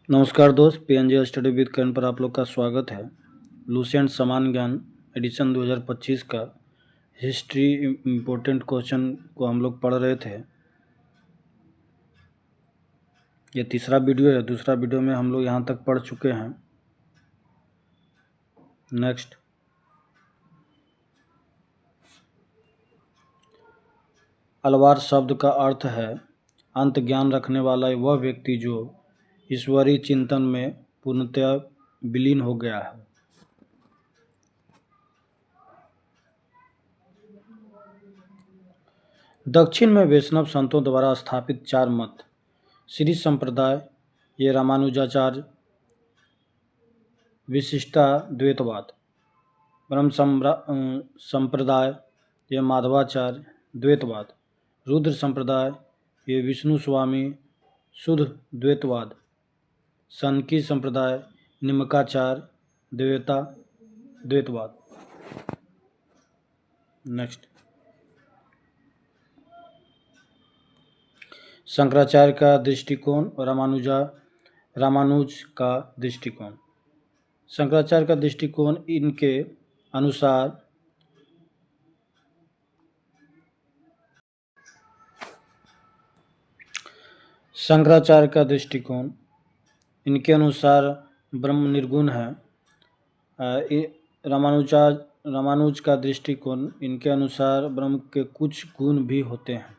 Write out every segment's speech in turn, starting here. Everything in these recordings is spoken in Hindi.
नमस्कार दोस्त, पीएनजे स्टडी विद करण पर आप लोग का स्वागत है। लुसेंट समान ज्ञान एडिशन 2025 का हिस्ट्री इम्पोर्टेंट क्वेश्चन को हम लोग पढ़ रहे थे। ये तीसरा वीडियो है। दूसरा वीडियो में हम लोग यहाँ तक पढ़ चुके हैं। नेक्स्ट, अलवार शब्द का अर्थ है अंत ज्ञान रखने वाला वह व्यक्ति जो ईश्वरीय चिंतन में पूर्णतया विलीन हो गया है। दक्षिण में वैष्णव संतों द्वारा स्थापित चार मत, श्री संप्रदाय, ये रामानुजाचार्य, विशिष्टा द्वैतवाद, ब्रह्म संप्रदाय, ये माधवाचार्य द्वैतवाद, रुद्र संप्रदाय, ये विष्णु स्वामी शुद्ध द्वैतवाद, सनकी संप्रदाय, निमकाचार्य द्वैतवाद। नेक्स्ट, शंकराचार्य का दृष्टिकोण और रामानुज का दृष्टिकोण। शंकराचार्य का दृष्टिकोण इनके अनुसार ब्रह्म निर्गुण है। रामानुज का दृष्टिकोण इनके अनुसार ब्रह्म के कुछ गुण भी होते हैं।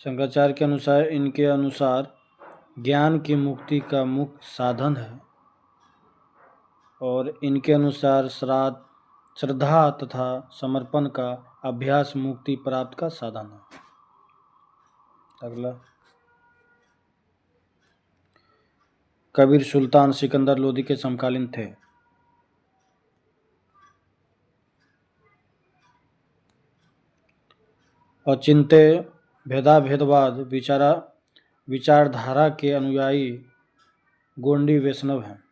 शंकराचार्य के अनुसार इनके अनुसार ज्ञान की मुक्ति का मुख्य साधन है और इनके अनुसार श्रद्धा तथा समर्पण का अभ्यास मुक्ति प्राप्त का साधन है। अगला, कबीर सुल्तान सिकंदर लोदी के समकालीन थे। अचिंत्य भेदाभेदवाद विचारधारा के अनुयायी गोंडी वैष्णव हैं।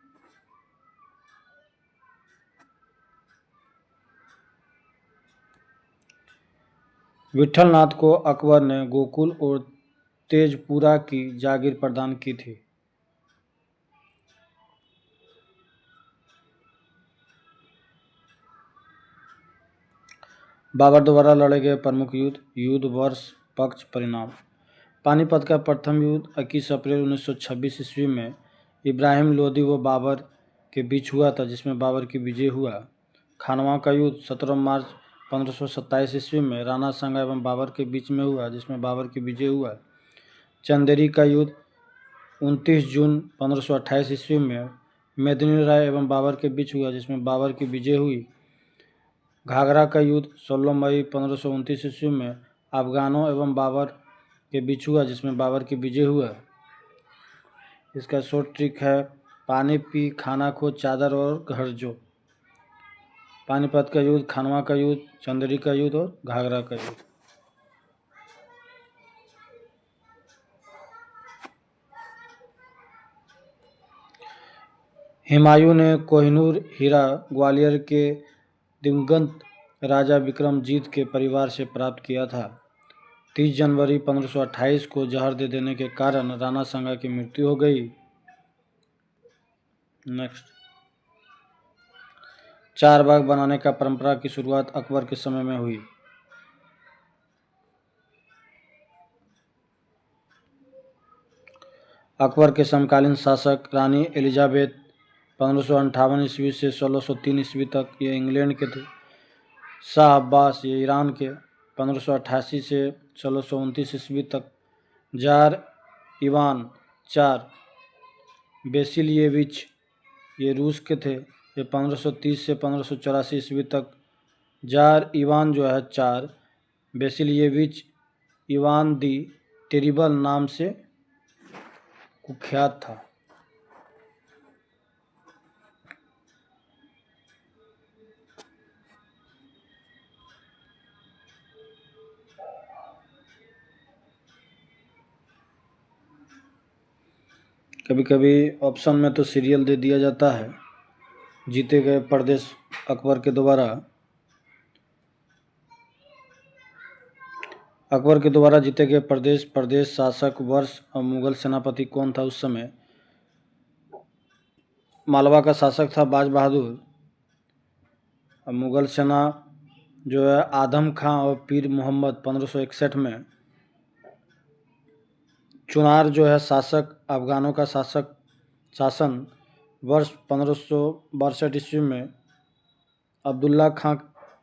विठलनाथ को अकबर ने गोकुल और तेजपुरा की जागीर प्रदान की थी। बाबर द्वारा लड़े गए प्रमुख युद्ध वर्ष, पक्ष, परिणाम। पानीपत का प्रथम युद्ध 21 अप्रैल 1926 ईस्वी में इब्राहिम लोदी व बाबर के बीच हुआ था, जिसमें बाबर की विजय हुआ। खानवा का युद्ध 17 मार्च 1527 ईस्वी में राणा सांगा एवं बाबर के बीच में हुआ, जिसमें बाबर की विजय हुआ। चंदेरी का युद्ध 29 जून 1528 ईस्वी में मेदिनी राय एवं बाबर के बीच हुआ, जिसमें बाबर की विजय हुई। घाघरा का युद्ध 16 मई 1529 ईस्वी में अफगानों एवं बाबर के बीच हुआ, जिसमें बाबर की विजय हुआ। इसका शॉर्ट ट्रिक है पानी पी, खाना खो, चादर और घर जो। पानीपत का युद्ध, खानवा का युद्ध, चंदेरी का युद्ध और घाघरा का युद्ध। हुमायूं ने कोहिनूर हीरा ग्वालियर के दिवंगत राजा विक्रमजीत के परिवार से प्राप्त किया था। 30 जनवरी 1528 को जहर दे देने के कारण राणा सांगा की मृत्यु हो गई। नेक्स्ट, चार बाग बनाने का परंपरा की शुरुआत अकबर के समय में हुई। अकबर के समकालीन शासक रानी एलिजाबेथ 1558 ईस्वी से 1603 ईस्वी तक, ये इंग्लैंड के थे। शाह अब्बास, ये ईरान के, 1588 से 1629 ईस्वी तक। जार इवान चार बेसिलिएविच, ये रूस के थे, ये 1530 से 1584 ईस्वी तक। जार इवान जो है चार बेसिलिएविच इवान दी टेरिबल नाम से कुख्यात था। कभी कभी ऑप्शन में तो सीरियल दे दिया जाता है। जीते गए प्रदेश अकबर के द्वारा जीते गए प्रदेश शासक वर्ष और मुगल सेनापति कौन था उस समय। मालवा का शासक था बाज बहादुर। अब मुग़ल सेना जो है आदम खां और पीर मोहम्मद 1561 में। चुनार जो है शासक, अफगानों का शासन वर्ष 1562 ईस्वी में। अब्दुल्ला खां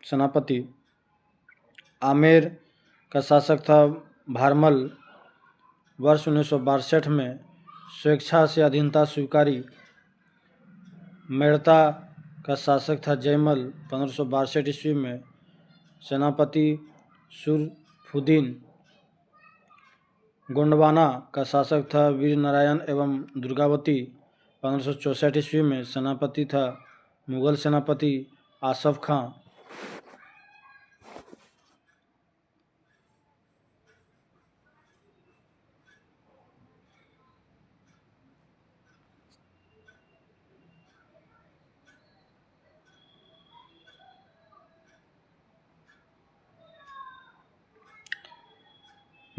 सेनापति। आमेर का शासक था भारमल वर्ष 1962 में। स्वेच्छा से अधीनता स्वीकारी। मेड़ता का शासक था जयमल 1562 ईस्वी में। सेनापति सुरफुद्दीन। गोंडवाना का शासक था वीर नारायण एवं दुर्गावती 1564 ईस्वी में। सेनापति था मुग़ल सेनापति आसफ खां।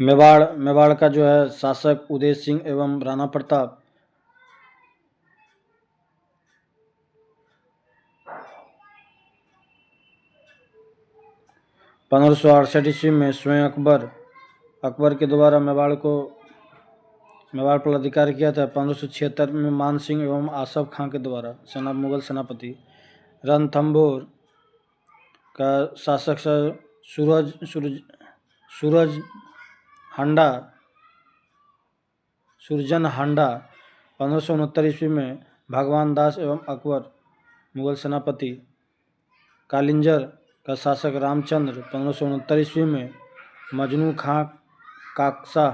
मेवाड़ का जो है शासक उदय सिंह एवं राणा प्रताप। पंद्रह सौ 68 ईस्वी में स्वयं अकबर के द्वारा मेवाड़ पर अधिकार किया था। 1576 में मान सिंह एवं आसफ खां के द्वारा मुग़ल सेनापति। रणथंभौर का शासक सुरजन हांडा 1569 ईस्वी में। भगवान दास एवं अकबर मुग़ल सेनापति। कालिंजर का शासक रामचंद्र 1569 ईस्वी में। मजनू खां काकसा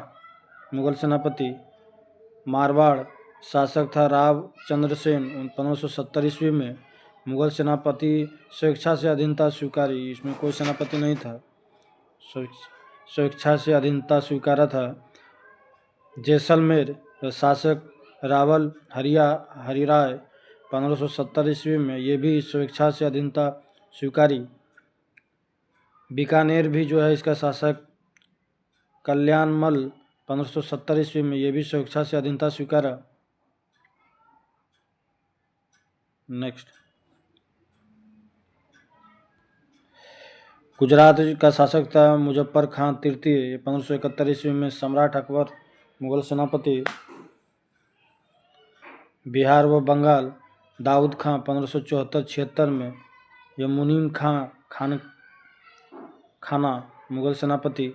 मुग़ल सेनापति। मारवाड़ शासक था राव चंद्रसेन 1570 ईस्वी में। मुग़ल सेनापति। स्वेच्छा से अधीनता स्वीकारी। इसमें कोई सेनापति नहीं था, स्वेच्छा से अधीनता स्वीकारा था। जैसलमेर शासक रावल हरिराय 1570 ईस्वी में। ये भी स्वेच्छा से अधीनता स्वीकारी। बीकानेर भी जो है इसका शासक कल्याणमल 1570 ईस्वी में। ये भी स्वेच्छा से अधीनता स्वीकारा। नेक्स्ट, गुजरात का शासक था मुजफ्फर खां तृतीय 1571 ईस्वी में। सम्राट अकबर मुग़ल सेनापति। बिहार व बंगाल दाऊद खां 1574-76 में। यमुनीम खाना मुग़ल सेनापति।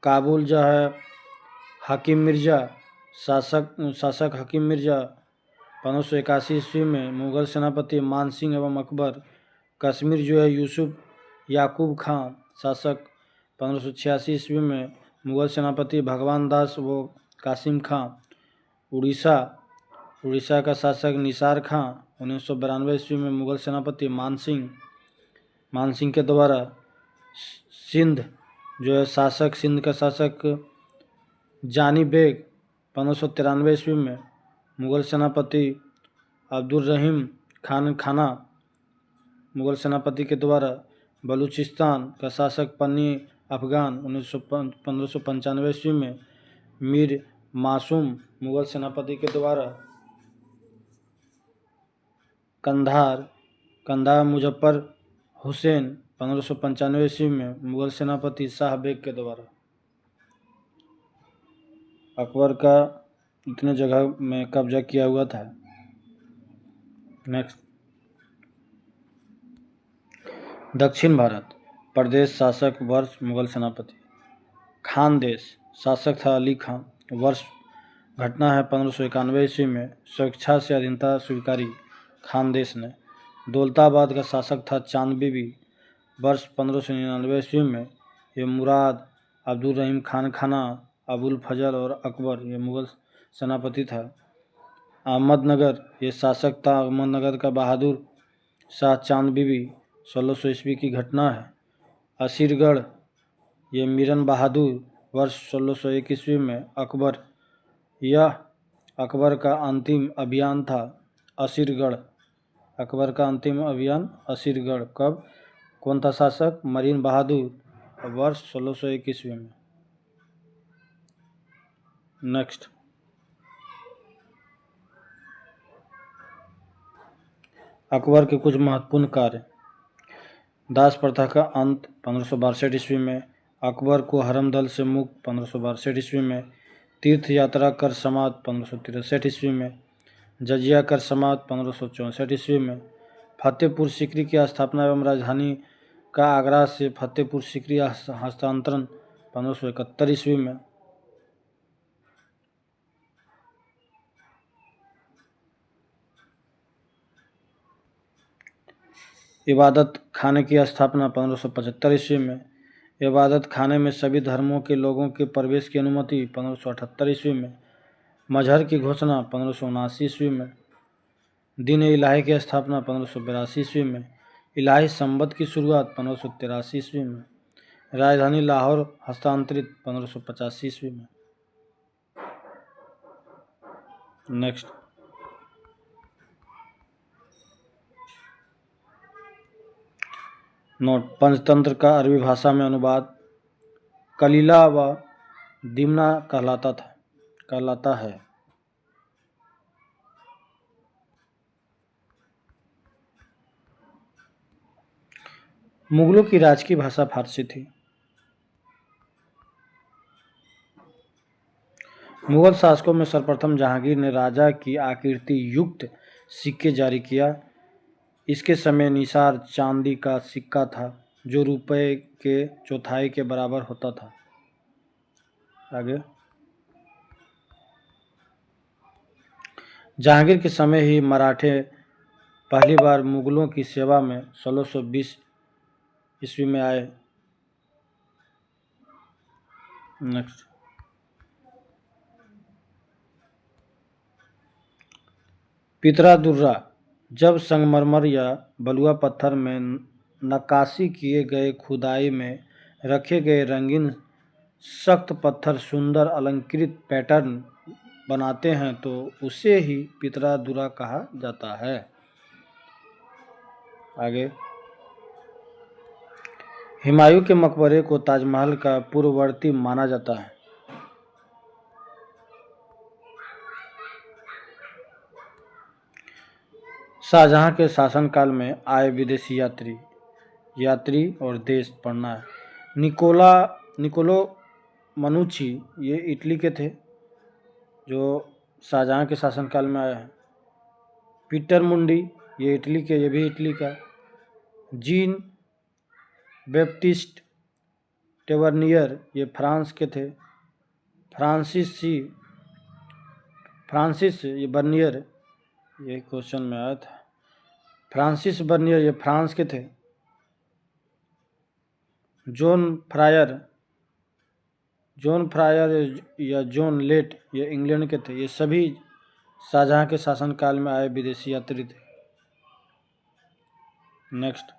काबुल जो है हकीम मिर्ज़ा शासक हकीम मिर्ज़ा 1581 ईस्वी में। मुग़ल सेनापति मान सिंह एवं अकबर। कश्मीर जो है यूसुफ याकूब खां शासक 1586 ईस्वी में। मुग़ल सेनापति भगवान दास व कासिम खां। उड़ीसा का शासक निसार खां 1992 ईस्वी में। मुग़ल सेनापति मान सिंह के द्वारा। सिंध जो है सिंध का शासक जानी बेग 1593 ईस्वी में। मुग़ल सेनापति अब्दुल रहीम खाना मुग़ल सेनापति के द्वारा। बलूचिस्तान का शासक पन्नी अफगान 1595 ईस्वी में। मीर मासूम मुग़ल सेनापति के द्वारा। कंधार मुजफ्फर हुसैन 1595 ईस्वी में। मुग़ल सेनापति शाह बेग के द्वारा। अकबर का इतने जगह में कब्जा किया हुआ था। नेक्स्ट, दक्षिण भारत प्रदेश शासक वर्ष मुग़ल सेनापति। खानदेश शासक था अली खां। वर्ष घटना है 1591 ईस्वी में। स्वेच्छा से अधीनता स्वीकारी खानदेश ने। दौलताबाद का शासक था चांद बीबी। वर्ष 1599 ईस्वी में। ये मुराद अब्दुल रहीम खाना अबुल फजल और अकबर ये मुग़ल सेनापति था। अहमदनगर ये शासक था अहमदनगर का बहादुर शाह चांद बीबी 1600 ईस्वी की घटना है। असीरगढ़ ये मीरन बहादुर वर्ष 1601 ईस्वी में। अकबर यह अकबर का अंतिम अभियान था असीरगढ़। अकबर का अंतिम अभियान असीरगढ़। कब? कौन था शासक? मरीन बहादुर वर्ष 1601 ईस्वी में। नेक्स्ट, अकबर के कुछ महत्वपूर्ण कार्य। दास प्रथा का अंत 1562 ईस्वी में, अकबर को हरमदल से मुक्त 1562 ईस्वी में, तीर्थ यात्रा कर समाप्त 1563 ईस्वी में, जजिया कर समाप्त 1564 ईस्वी में, फतेहपुर सीकरी की स्थापना एवं राजधानी का आगरा से फतेहपुर सीकरी हस्तांतरण 1571 ईस्वी में, इबादत खाने की स्थापना 1575 ईस्वी में, इबादत खाने में सभी धर्मों के लोगों के प्रवेश की अनुमति 1578 ईस्वी में, मजहर की घोषणा 1579 ईस्वी में, दिन इलाही की स्थापना 1582 ईस्वी में, इलाही संबत की शुरुआत 1583 ईस्वी में, राजधानी लाहौर हस्तांतरित 1585 ईस्वी में। नेक्स्ट, नोट, पंचतंत्र का अरबी भाषा में अनुवाद कलीला व दिमना कहलाता है। मुगलों की राजकीय भाषा फारसी थी। मुगल शासकों में सर्वप्रथम जहांगीर ने राजा की आकृति युक्त सिक्के जारी किया। इसके समय निसार चांदी का सिक्का था जो रुपए के चौथाई के बराबर होता था। आगे, जहांगीर के समय ही मराठे पहली बार मुगलों की सेवा में 1620 ईस्वी में आए। नेक्स्ट, पितरा दुर्रा, जब संगमरमर या बलुआ पत्थर में नक्काशी किए गए खुदाई में रखे गए रंगीन सख्त पत्थर सुंदर अलंकृत पैटर्न बनाते हैं तो उसे ही पितरा दुर्रा कहा जाता है। आगे, हुमायूं के मकबरे को ताजमहल का पूर्ववर्ती माना जाता है। शाहजहां के शासनकाल में आए विदेशी यात्री और देश पढ़ना है। निकोलो मनुची, ये इटली के थे जो शाहजहां के शासनकाल में आए हैं। पीटर मुंडी, ये भी इटली का। जीन बैप्टिस्ट टेवर्नियर, ये फ्रांस के थे। फ्रांसिस ये बर्नियर, ये क्वेश्चन में आया था। फ्रांसिस बर्नियर, ये फ्रांस के थे। जॉन फ्रायर या जॉन लेट, ये इंग्लैंड के थे। ये सभी शाहजहां के शासनकाल में आए विदेशी यात्री थे। नेक्स्ट,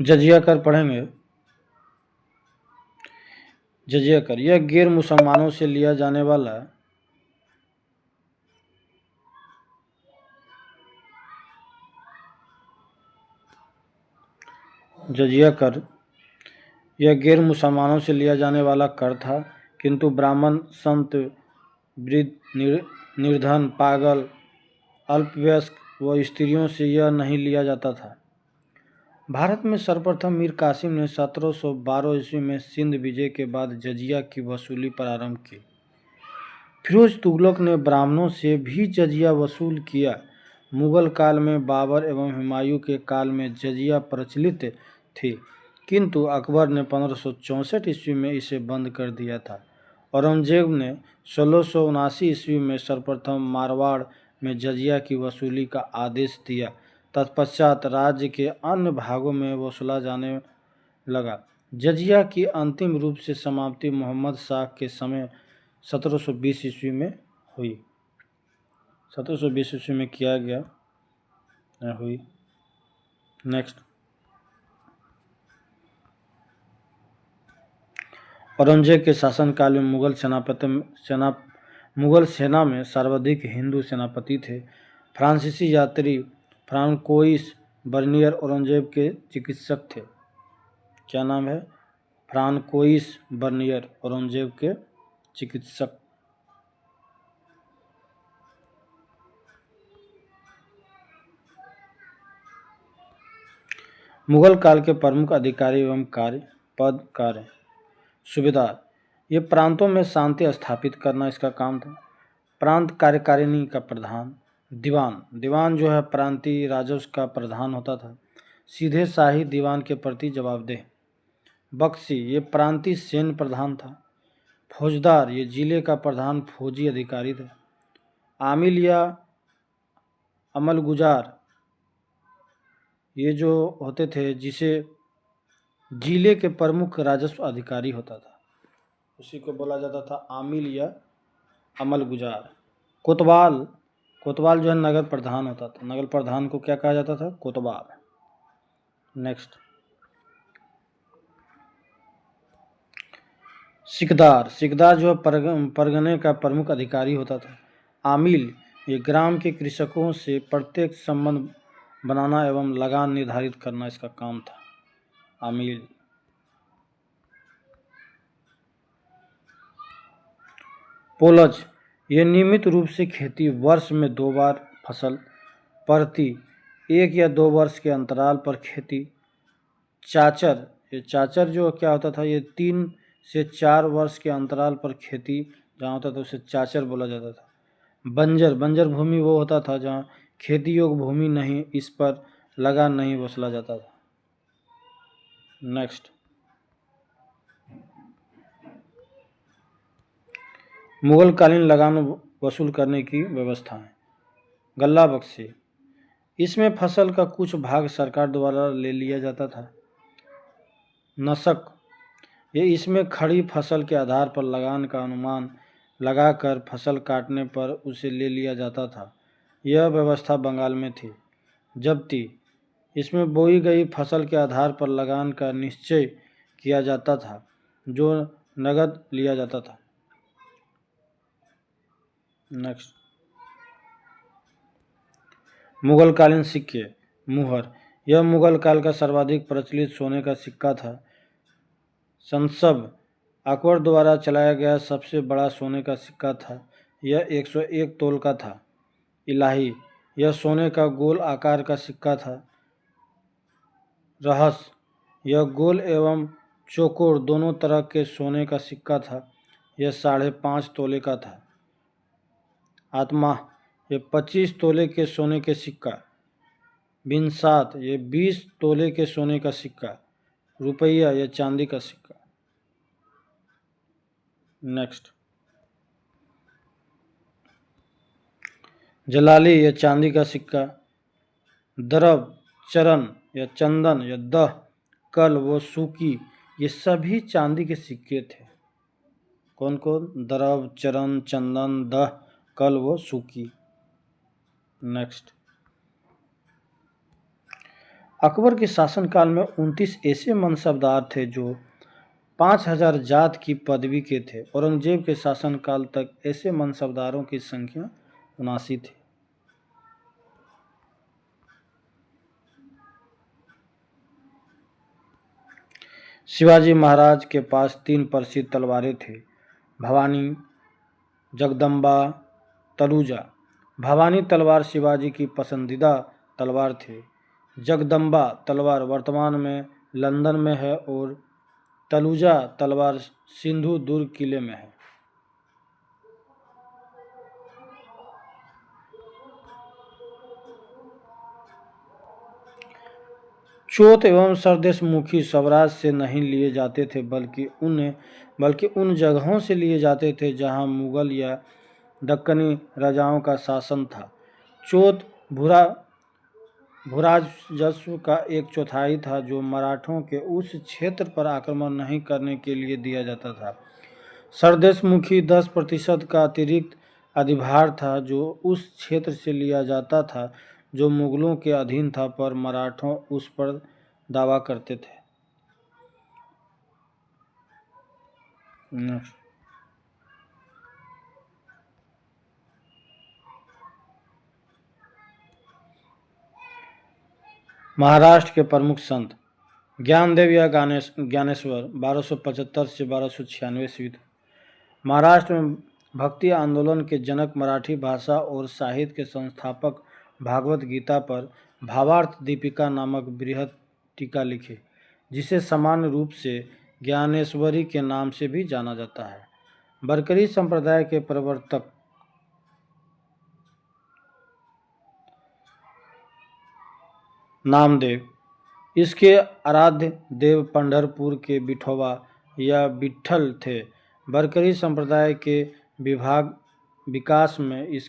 जजिया कर पढ़ेंगे। जजिया कर, यह गैर मुसलमानों से लिया जाने वाला कर था, किंतु ब्राह्मण, संत, वृद्ध, निर्धन, पागल, अल्पवयस्क व स्त्रियों से यह नहीं लिया जाता था। भारत में सर्वप्रथम मीर कासिम ने 1712 ईस्वी में सिंध विजय के बाद जजिया की वसूली प्रारंभ की। फिरोज तुगलक ने ब्राह्मणों से भी जजिया वसूल किया। मुगल काल में बाबर एवं हुमायूं के काल में जजिया प्रचलित थी, किंतु अकबर ने 1564 ईस्वी में इसे बंद कर दिया था। औरंगजेब ने 1679 ईस्वी में सर्वप्रथम मारवाड़ में जजिया की वसूली का आदेश दिया। तत्पश्चात राज्य के अन्य भागों में वसूला जाने लगा। जजिया की अंतिम रूप से समाप्ति मोहम्मद शाह के समय 1720 ईस्वी में हुई। 1720 ईस्वी में किया गया हुई। नेक्स्ट, औरंगजेब के शासनकाल में मुगल सेना में सर्वाधिक हिंदू सेनापति थे। फ्रांसीसी यात्री फ्रांकोइस बर्नियर औरंगजेब के चिकित्सक थे। क्या नाम है? फ्रांकोइस बर्नियर औरंगजेब के चिकित्सक। मुगल काल के प्रमुख अधिकारी एवं कार्य। सूबेदार, ये प्रांतों में शांति स्थापित करना इसका काम था। प्रांत कार्यकारिणी का प्रधान। दीवान, दीवान जो है प्रांतीय राजस्व का प्रधान होता था, सीधे शाही दीवान के प्रति जवाबदेह। बख्शी, ये प्रांतीय सैन्य प्रधान था। फौजदार, ये जिले का प्रधान फौजी अधिकारी थे। आमिल या अमलगुजार, ये जो होते थे जिसे जिले के प्रमुख राजस्व अधिकारी होता था, उसी को बोला जाता था आमिल या अमलगुजार। कोतवाल, कोतवाल जो है नगर प्रधान होता था। नगर प्रधान को क्या कहा जाता था? कोतवाल। नेक्स्ट, सिकदार, सिकदार जो है परगने का प्रमुख अधिकारी होता था। आमिल, ये ग्राम के कृषकों से प्रत्येक संबंध बनाना एवं लगान निर्धारित करना इसका काम था। आमिल। पोलज, ये नियमित रूप से खेती, वर्ष में 2 बार फसल, प्रति 1 या 2 वर्ष के अंतराल पर खेती। चाचर, ये चाचर जो क्या होता था, ये 3 से 4 वर्ष के अंतराल पर खेती जहाँ होता था उसे चाचर बोला जाता था। बंजर, बंजर भूमि वो होता था जहाँ खेती योग्य भूमि नहीं, इस पर लगान नहीं वसूला जाता था। नेक्स्ट, मुगल कालीन लगान वसूल करने की व्यवस्थाएं। गल्ला बख्शी, इसमें फसल का कुछ भाग सरकार द्वारा ले लिया जाता था। नसक, ये इसमें खड़ी फसल के आधार पर लगान का अनुमान लगाकर फसल काटने पर उसे ले लिया जाता था। यह व्यवस्था बंगाल में थी। जब्ती, इसमें बोई गई फसल के आधार पर लगान का निश्चय किया जाता था जो नगद लिया जाता था। नेक्स्ट, मुगल कालीन सिक्के। मुहर, यह मुगल काल का सर्वाधिक प्रचलित सोने का सिक्का था। संसब, अकबर द्वारा चलाया गया सबसे बड़ा सोने का सिक्का था। यह 101 तोल का था। इलाही, यह सोने का गोल आकार का सिक्का था। रहस्य, यह गोल एवं चौकोर दोनों तरह के सोने का सिक्का था। यह 5.5 तोले का था। आत्मा, ये 25 तोले के सोने के सिक्का। बिनसात, ये 20 तोले के सोने का सिक्का। रुपया, यह चांदी का सिक्का। नेक्स्ट, जलाली, यह चांदी का सिक्का। दरब, चरण या चंदन या दह, कल व सूकी, ये सभी चांदी के सिक्के थे। कौन कौन? दरब, चरण, चंदन, दह, कल व सूकी। नेक्स्ट, अकबर के शासनकाल में 29 ऐसे मनसबदार थे जो 5000 जात की पदवी के थे। औरंगजेब के शासनकाल तक ऐसे मनसबदारों की संख्या 79 थी। शिवाजी महाराज के पास 3 प्रसिद्ध तलवारें थी, भवानी, जगदम्बा, तलुजा। भवानी तलवार शिवाजी की पसंदीदा तलवार थी। जगदम्बा तलवार वर्तमान में लंदन में है और तलुजा तलवार सिंधु दुर्ग किले में है। चोत एवं सरदेशमुखी स्वराज से नहीं लिए जाते थे बल्कि उन जगहों से लिए जाते थे जहां मुगल या दक्कनी राजाओं का शासन था। चोत भूराजस्व का 1/4 था जो मराठों के उस क्षेत्र पर आक्रमण नहीं करने के लिए दिया जाता था। सरदेशमुखी 10% का अतिरिक्त अधिभार था जो उस क्षेत्र से लिया जाता था जो मुगलों के अधीन था, पर मराठों उस पर दावा करते थे। महाराष्ट्र के प्रमुख संत ज्ञानदेव या ज्ञानेश्वर 1275 से 1296 ईस्वी। महाराष्ट्र में भक्ति आंदोलन के जनक, मराठी भाषा और साहित्य के संस्थापक भागवत गीता पर भावार्थ दीपिका नामक बृहद टीका लिखी, जिसे सामान्य रूप से ज्ञानेश्वरी के नाम से भी जाना जाता है। बरकरी संप्रदाय के प्रवर्तक नामदेव, इसके आराध्य देव पंढरपुर के विठोबा या विट्ठल थे। बरकरी संप्रदाय के विकास में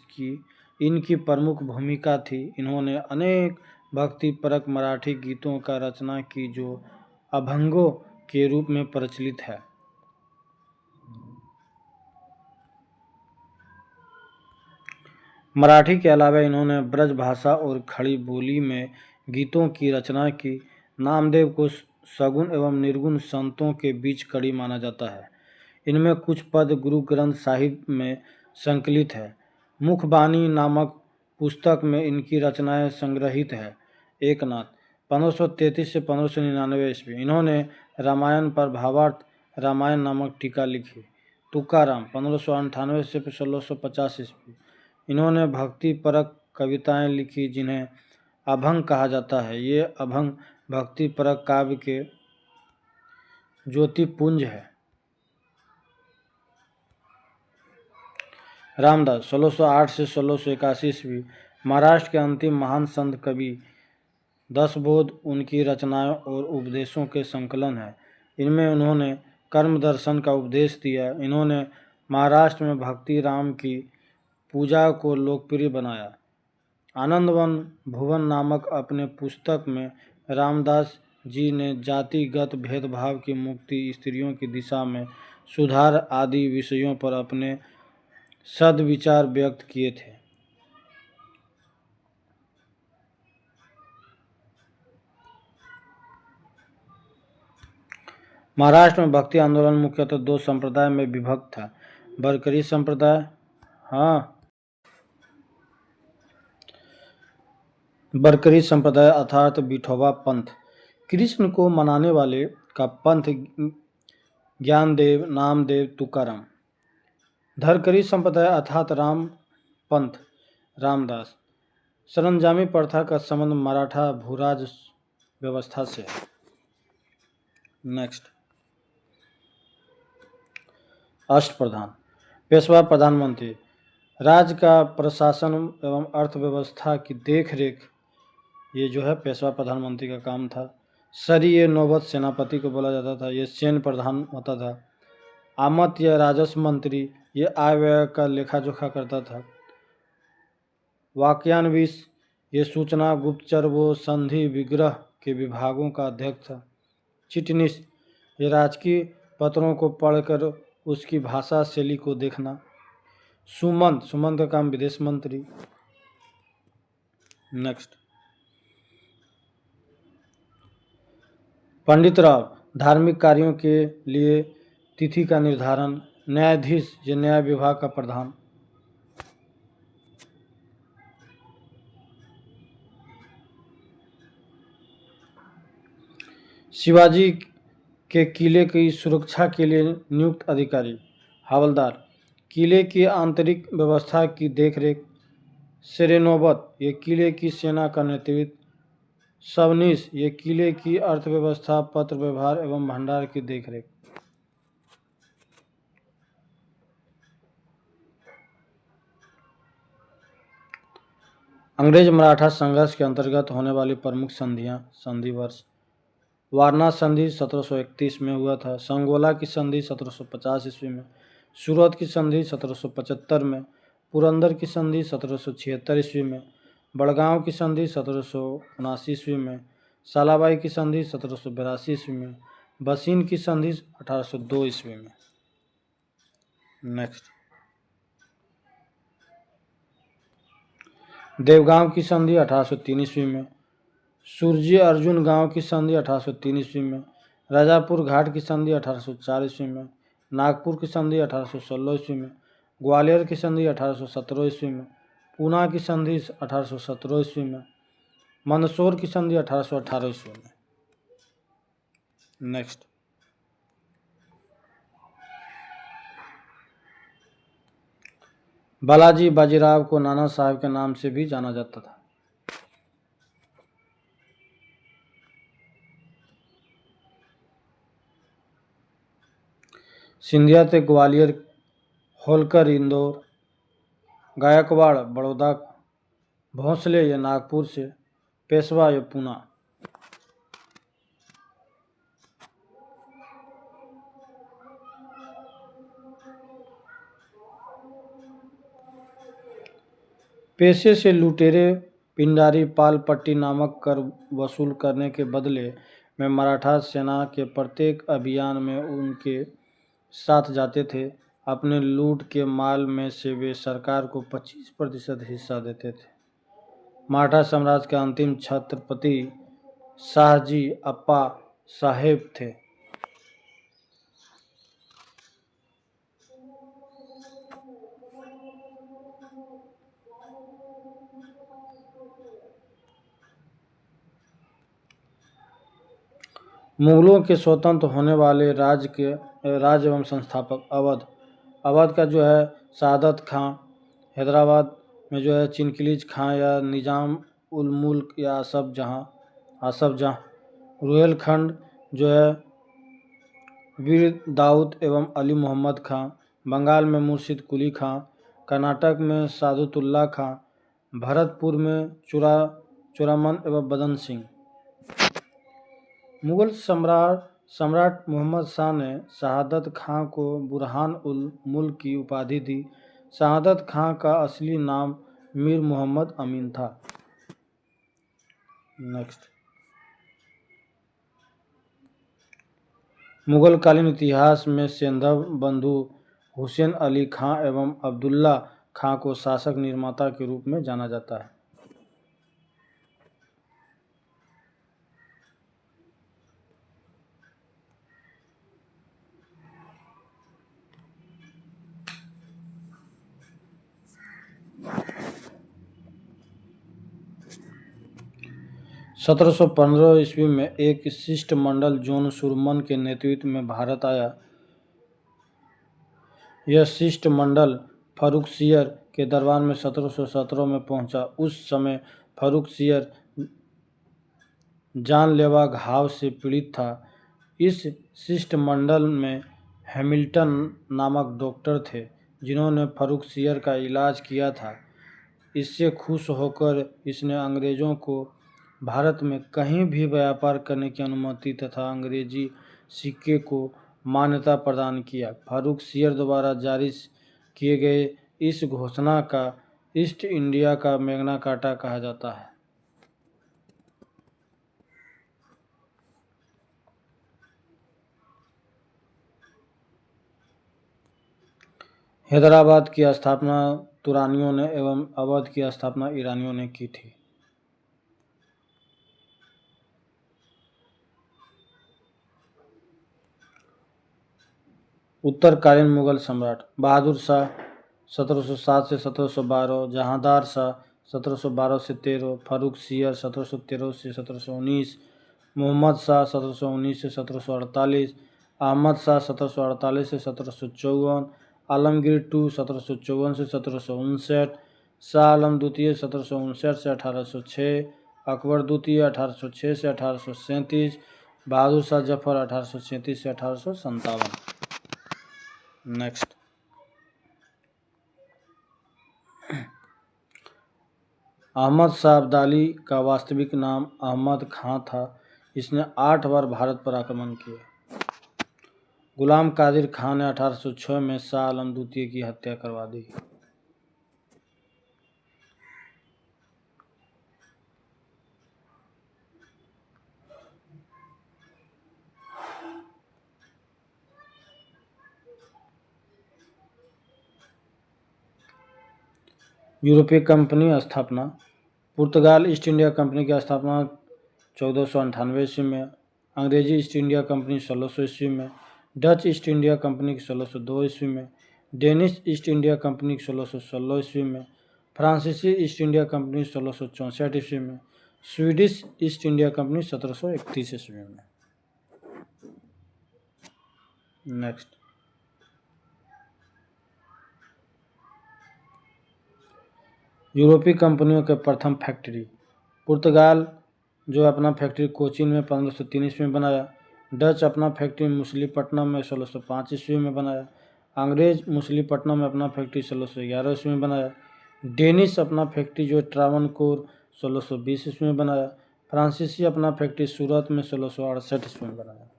इनकी प्रमुख भूमिका थी। इन्होंने अनेक भक्तिपरक मराठी गीतों का रचना की जो अभंगों के रूप में प्रचलित है। मराठी के अलावा इन्होंने ब्रज भाषा और खड़ी बोली में गीतों की रचना की। नामदेव को सगुण एवं निर्गुण संतों के बीच कड़ी माना जाता है। इनमें कुछ पद गुरु ग्रंथ साहिब में संकलित है। मुखबानी नामक पुस्तक में इनकी रचनाएं संग्रहित है। एकनाथ 1533 से 1599 ईस्वी। इन्होंने रामायण पर भावार्थ रामायण नामक टीका लिखी। तुकाराम 1598 से 1650 ईस्वी। इन्होंने भक्ति परक कविताएं लिखी जिन्हें अभंग कहा जाता है। ये अभंग भक्ति परक काव्य के ज्योतिपुंज है। रामदास 1608 से 1681 ईस्वी। महाराष्ट्र के अंतिम महान संत कवि। 10 बोध उनकी रचनाओं और उपदेशों के संकलन है। इनमें उन्होंने कर्म दर्शन का उपदेश दिया। इन्होंने महाराष्ट्र में भक्ति राम की पूजा को लोकप्रिय बनाया। आनंदवन भुवन नामक अपने पुस्तक में रामदास जी ने जातिगत भेदभाव की मुक्ति, स्त्रियों की दिशा में सुधार आदि विषयों पर अपने सद्विचार व्यक्त किए थे। महाराष्ट्र में भक्ति आंदोलन मुख्यतः 2 संप्रदाय में विभक्त था। बरकरी संप्रदाय बरकरी संप्रदाय अर्थात विठोबा पंथ। कृष्ण को मनाने वाले का पंथ ज्ञानदेव, नामदेव, तुकाराम। धरकरी संप्रदाय अर्थात राम पंथ रामदास। सरंजामी प्रथा का संबंध मराठा भूराज व्यवस्था से है। नेक्स्ट, अष्टप्रधान। पेशवा प्रधानमंत्री राज्य का प्रशासन एवं अर्थव्यवस्था की देखरेख, ये जो है पेशवा प्रधानमंत्री का काम था। सरी ये नौबत सेनापति को बोला जाता था। ये सैन्य प्रधान होता था। आमत या राजस्व मंत्री, ये आय व्यय का लेखा जोखा करता था। वाक्यान्विश, ये सूचना गुप्तचर व संधि विग्रह के विभागों का अध्यक्ष था। चिटनिस, ये राजकीय पत्रों को पढ़कर उसकी भाषा शैली को देखना। सुमंत, सुमंत का काम विदेश मंत्री। नेक्स्ट, पंडित राव, धार्मिक कार्यों के लिए तिथि का निर्धारण। न्यायाधीश, ये न्याय विभाग का प्रधान। शिवाजी के किले की सुरक्षा के लिए नियुक्त अधिकारी। हवलदार, किले की आंतरिक व्यवस्था की देखरेख। सेरेनोबत, ये किले की सेना का नेतृत्व। सबनीस, ये किले की अर्थव्यवस्था, पत्र व्यवहार एवं भंडार की देखरेख। अंग्रेज मराठा संघर्ष के अंतर्गत होने वाली प्रमुख संधियां, संधि वर्ष। वारणा संधि 1731 में हुआ था। संगोला की संधि 1750 ईस्वी में। सूरत की संधि 1775 में। पुरंदर की संधि 1776 ईस्वी में। बड़गांव की संधि 1779 ईस्वी में। सालाबाई की संधि 1782 ईस्वी में। बसीन की संधि 1802 ईस्वी में। नेक्स्ट, देवगांव की संधि 1803 ईस्वी में। सुरजी अर्जुन गांव की संधि 1803 ईस्वी में। राजापुर घाट की संधि 1804 ईस्वी में। नागपुर की संधि 1816 ईस्वी में। ग्वालियर की संधि 1817 ईस्वी में। पूना की संधि 1817 ईस्वी में। मंदसौर की संधि 1818 ईस्वी में। नेक्स्ट, बालाजी बाजीराव को नाना साहब के नाम से भी जाना जाता था। सिंधिया थे ग्वालियर, होलकर इंदौर, गायकवाड़ बड़ौदा, भोंसले या नागपुर से, पेशवा या पूना। पेशे से लुटेरे पिंडारी पाल पट्टी नामक कर वसूल करने के बदले में मराठा सेना के प्रत्येक अभियान में उनके साथ जाते थे। अपने लूट के माल में से वे सरकार को 25% हिस्सा देते थे। मराठा साम्राज्य के अंतिम छत्रपति शाहजी अप्पा साहेब थे। मुगलों के स्वतंत्र होने वाले राज्य एवं संस्थापक अवध का जो है सादत खां, हैदराबाद में जो है चिनकिलीज खां या निज़ाम उल मुल्क या आसफ जहाँ, रुहेलखंड जो है वीर दाऊद एवं अली मोहम्मद खां, बंगाल में मुर्शिद कुली खां, कर्नाटक में सादुतुल्ला खां, भरतपुर में चुरामन एवं बदन सिंह। मुगल सम्राट मोहम्मद शाह ने शहादत खां को बुरहान उल मुल्क की उपाधि दी। शहादत खां का असली नाम मीर मोहम्मद अमीन था। नेक्स्ट, मुगलकालीन इतिहास में सेंधव बंधु हुसैन अली खां एवं अब्दुल्ला खां को शासक निर्माता के रूप में जाना जाता है। सत्रह सौ 15 ईस्वी में एक शिष्टमंडल जॉन सुरमन के नेतृत्व में भारत आया। यह शिष्टमंडल फर्रुखसियर के दरबार में 1717 में पहुंचा। उस समय फर्रुखसियर जानलेवा घाव से पीड़ित था। इस शिष्टमंडल में हैमिल्टन नामक डॉक्टर थे जिन्होंने फर्रुखसियर का इलाज किया था। इससे खुश होकर इसने अंग्रेज़ों को भारत में कहीं भी व्यापार करने की अनुमति तथा अंग्रेजी सिक्के को मान्यता प्रदान किया। फर्रुखसियर द्वारा जारी किए गए इस घोषणा का ईस्ट इंडिया का मैग्ना कार्टा कहा जाता है। हैदराबाद की स्थापना तुरानियों ने एवं अवध की स्थापना ईरानियों ने की थी। उत्तरकालीन मुगल सम्राट बहादुर शाह 1707 से 1712, जहांदार शाह 1712 से 13, फर्रुखसियर 1713 से 1719, मोहम्मद शाह 1719 से 1748, अहमद शाह 1748 से 1754, आलमगीर टू 1754 से 1759, शाह आलम द्वितीय 1759 से 1806, अकबर द्वितीय 1806 से 1837, बहादुर शाह जफर 1837 से 1857। नेक्स्ट, अहमद शाह अब्दाली का वास्तविक नाम अहमद खां था। इसने 8 बार भारत पर आक्रमण किया। गुलाम कादिर खान ने 1806 में शाह आलम द्वितीय की हत्या करवा दी। यूरोपीय कंपनी स्थापना पुर्तगाल ईस्ट इंडिया कंपनी की स्थापना 1498 ईस्वी में, अंग्रेजी ईस्ट इंडिया कंपनी 1600 ईस्वी में, डच ईस्ट इंडिया कंपनी की 1602 ईस्वी में, डेनिश ईस्ट इंडिया कंपनी की 1616 ईस्वी में, फ्रांसीसी ईस्ट इंडिया कंपनी 1664 ईस्वी में, स्वीडिश ईस्ट इंडिया कंपनी 1731 ईस्वी में। नेक्स्ट, यूरोपीय कंपनियों के प्रथम फैक्ट्री। पुर्तगाल जो अपना फैक्ट्री कोचीन में 1503 ईस्वी में बनाया। डच अपना फैक्ट्री मछलीपट्टनम में 1605 ईस्वी में बनाया। अंग्रेज मछलीपट्टनम में अपना फैक्ट्री 1611 ईस्वी में बनाया। डेनिश अपना फैक्ट्री जो ट्रावनकोर 1620 ईस्वी में बनाया। फ्रांसीसी अपना फैक्ट्री सूरत में 1668 ईस्वी में बनाया।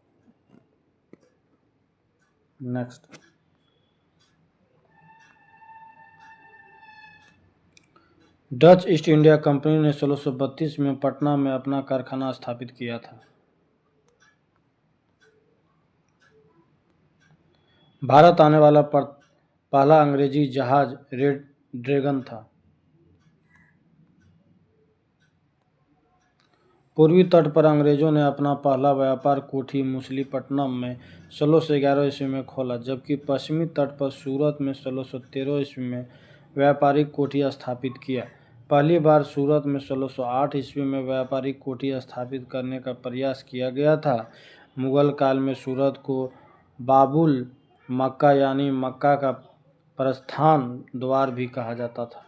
Next, Dutch east India company ने 1632 में पटना में अपना कारखाना स्थापित किया था। भारत आने वाला पहला अंग्रेजी जहाज रेड ड्रैगन था। पूर्वी तट पर अंग्रेजों ने अपना पहला व्यापार कोठी मछलीपट्टनम में 1611 ईस्वी में खोला, जबकि पश्चिमी तट पर सूरत में 1613 ईस्वी में व्यापारिक कोठी स्थापित किया। पहली बार सूरत में 1608 ईस्वी में व्यापारिक कोठी स्थापित करने का प्रयास किया गया था। मुगल काल में सूरत को बाबुल मक्का यानी मक्का का प्रस्थान द्वार भी कहा जाता था।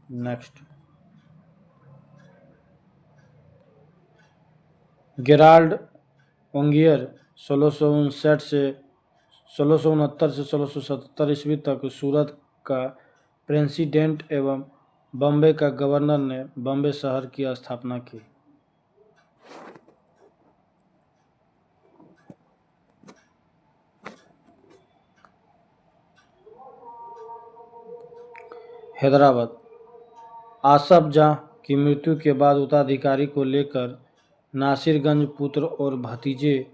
नेक्स्ट, गेराल्ड ओंगियर 1669 से 1677 ईस्वी तक सूरत का प्रेसिडेंट एवं बम्बई का गवर्नर ने बम्बई शहर की स्थापना की। हैदराबाद, आसफ जाह की मृत्यु के बाद उत्तराधिकारी को लेकर नासिरगंज पुत्र और भतीजे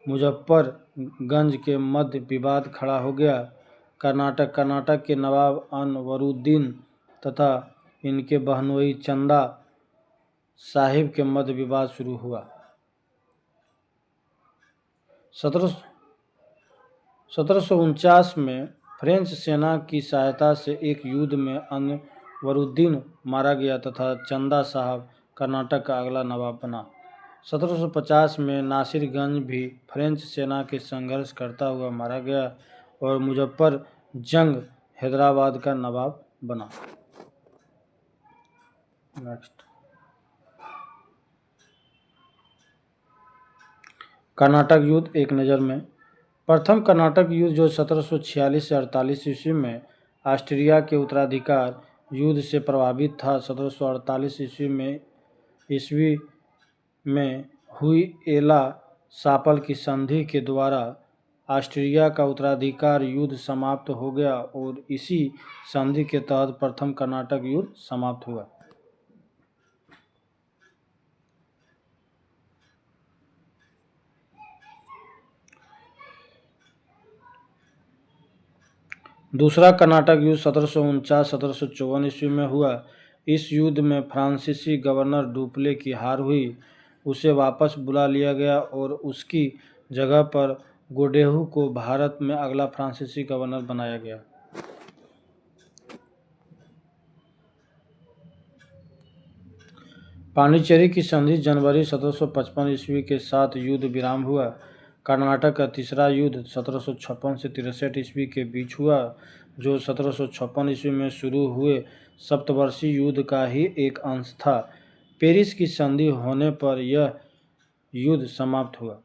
मुजफ्फरगंज के मध्य विवाद खड़ा हो गया। कर्नाटक के नवाब अनवरुद्दीन तथा इनके बहनोई चंदा साहिब के मध्य विवाद शुरू हुआ। 1749 में फ्रेंच सेना की सहायता से एक युद्ध में अनवरुद्दीन मारा गया तथा चंदा साहब कर्नाटक का अगला नवाब बना। 1750 में नासिरगंज भी फ्रेंच सेना के संघर्ष करता हुआ मारा गया और मुजफ्फरजंग हैदराबाद का नवाब बना। नेक्स्ट, कर्नाटक युद्ध एक नज़र में। प्रथम कर्नाटक युद्ध जो 1746 से 48 ईस्वी में ऑस्ट्रिया के उत्तराधिकार युद्ध से प्रभावित था। 1748 ईस्वी में हुई एला सापल की संधि के द्वारा ऑस्ट्रिया का उत्तराधिकार युद्ध समाप्त हो गया और इसी संधि के तहत प्रथम कर्नाटक युद्ध समाप्त हुआ। दूसरा कर्नाटक युद्ध 1749-1754 ईस्वी में हुआ। इस युद्ध में फ्रांसीसी गवर्नर डुप्ले की हार हुई, उसे वापस बुला लिया गया और उसकी जगह पर गोडेहू को भारत में अगला फ्रांसीसी गवर्नर बनाया गया। पांडिचेरी की संधि जनवरी 1755 ईस्वी के साथ युद्ध विराम हुआ। कर्नाटक का तीसरा युद्ध 1756 से 63 ईस्वी के बीच हुआ, जो 1756 ईस्वी में शुरू हुए सप्तवर्षीय युद्ध का ही एक अंश था। पेरिस की संधि होने पर यह युद्ध समाप्त हुआ।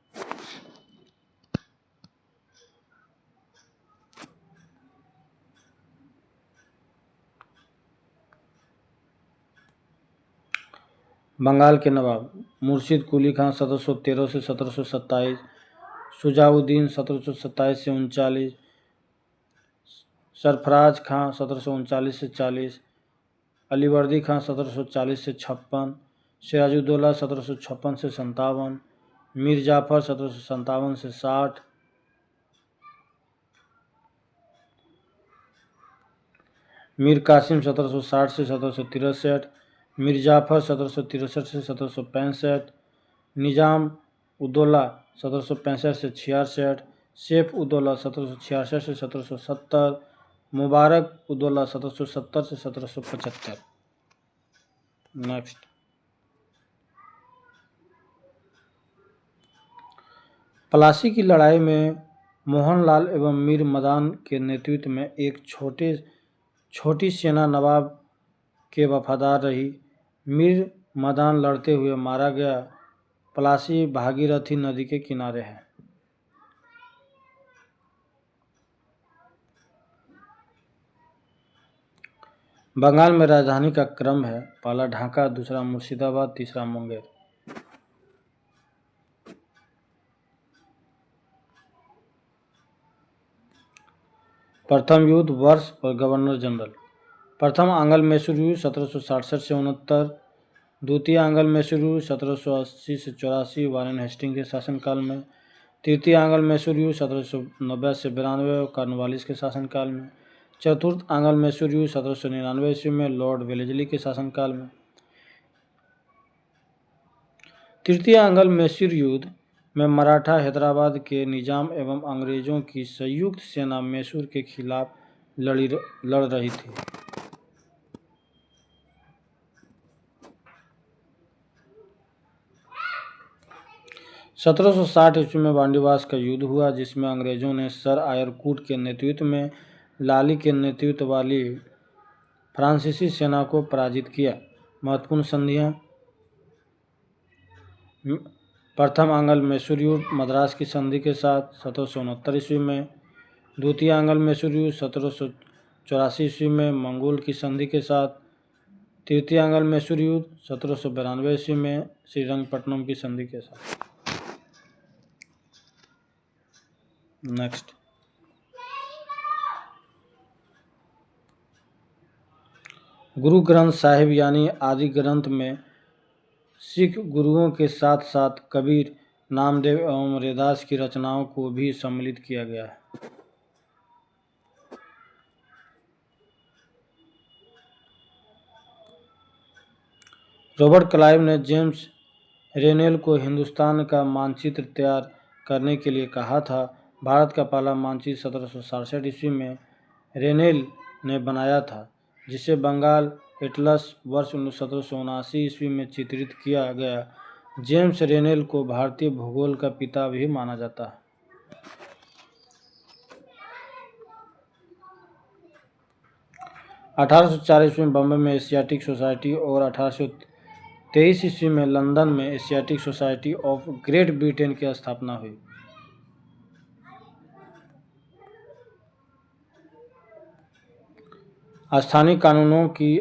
बंगाल के नवाब मुर्शिद कुली खान 1713 से 1727, शुजाउद्दीन 1727 से 39, सरफराज खां 1739 से 40, अलीवर्दी खां 1740 से 56, सिराजुद्दौला 1756 से 57, मीर जाफर 1757 से 60, मीर कासिम 1760 से 1763, मीर जाफर 1763 से 1765, निजाम उद्दौला 1765 से 66, सैफ उद्दौला 1766 से 1770, मुबारक उद्दौला 1770 से 1775। नेक्स्ट, पलासी की लड़ाई में मोहनलाल एवं मीर मदान के नेतृत्व में एक छोटी सेना नवाब के वफादार रही। मीर मदान लड़ते हुए मारा गया। पलासी भागीरथी नदी के किनारे है। बंगाल में राजधानी का क्रम है, पहला ढाका, दूसरा मुर्शिदाबाद, तीसरा मुंगेर। प्रथम युद्ध, वर्ष और गवर्नर जनरल। प्रथम आंग्ल मैसूर युद्ध 1767 से 69, द्वितीय आंग्ल मैसूर युद्ध 1780 से 84 वारेन हेस्टिंग के शासनकाल में, तृतीय आंग्ल मैसूर युद्ध 1790 से 92 कॉर्नवालिस के शासनकाल में, चतुर्थ आंग्ल मैसूर युद्ध 1799 ईस्वी में लॉर्ड वेलेस्ली के शासनकाल में। तृतीय आंग्ल मैसूर युद्ध में मराठा हैदराबाद के निजाम एवं अंग्रेजों की संयुक्त सेना मैसूर के खिलाफ लड़ रही थी। सत्रह ईस्वी में बांडीवास का युद्ध हुआ, जिसमें अंग्रेजों ने सर आयरकूट के नेतृत्व में लाली के नेतृत्व वाली फ्रांसीसी सेना को पराजित किया। महत्वपूर्ण संधियां: प्रथम आंग्ल मैसूर युद्ध मद्रास की संधि के साथ 1769 ईस्वी में, द्वितीय आंग्ल मैसूर युद्ध 1784 ईस्वी में मंगोल की संधि के साथ, तृतीय आंग्ल मैसूर युद्ध 1792 ईस्वी में श्रीरंगपट्टनम की संधि के साथ। नेक्स्ट, गुरु ग्रंथ साहिब यानी आदि ग्रंथ में सिख गुरुओं के साथ साथ कबीर, नामदेव एवं रैदास की रचनाओं को भी सम्मिलित किया गया है। रॉबर्ट क्लाइव ने जेम्स रेनेल को हिंदुस्तान का मानचित्र तैयार करने के लिए कहा था। भारत का पहला मानचित्र 1767 ईस्वी में रेनेल ने बनाया था, जिसे बंगाल एटलस वर्ष 1779 ईस्वी में चित्रित किया गया। जेम्स रेनेल को भारतीय भूगोल का पिता भी माना जाता है। (1804 ईस्वी में बम्बई में एशियाटिक सोसाइटी और 1823 ईस्वी में लंदन में Asiatic society of great Britain की स्थापना हुई। स्थानीय कानूनों की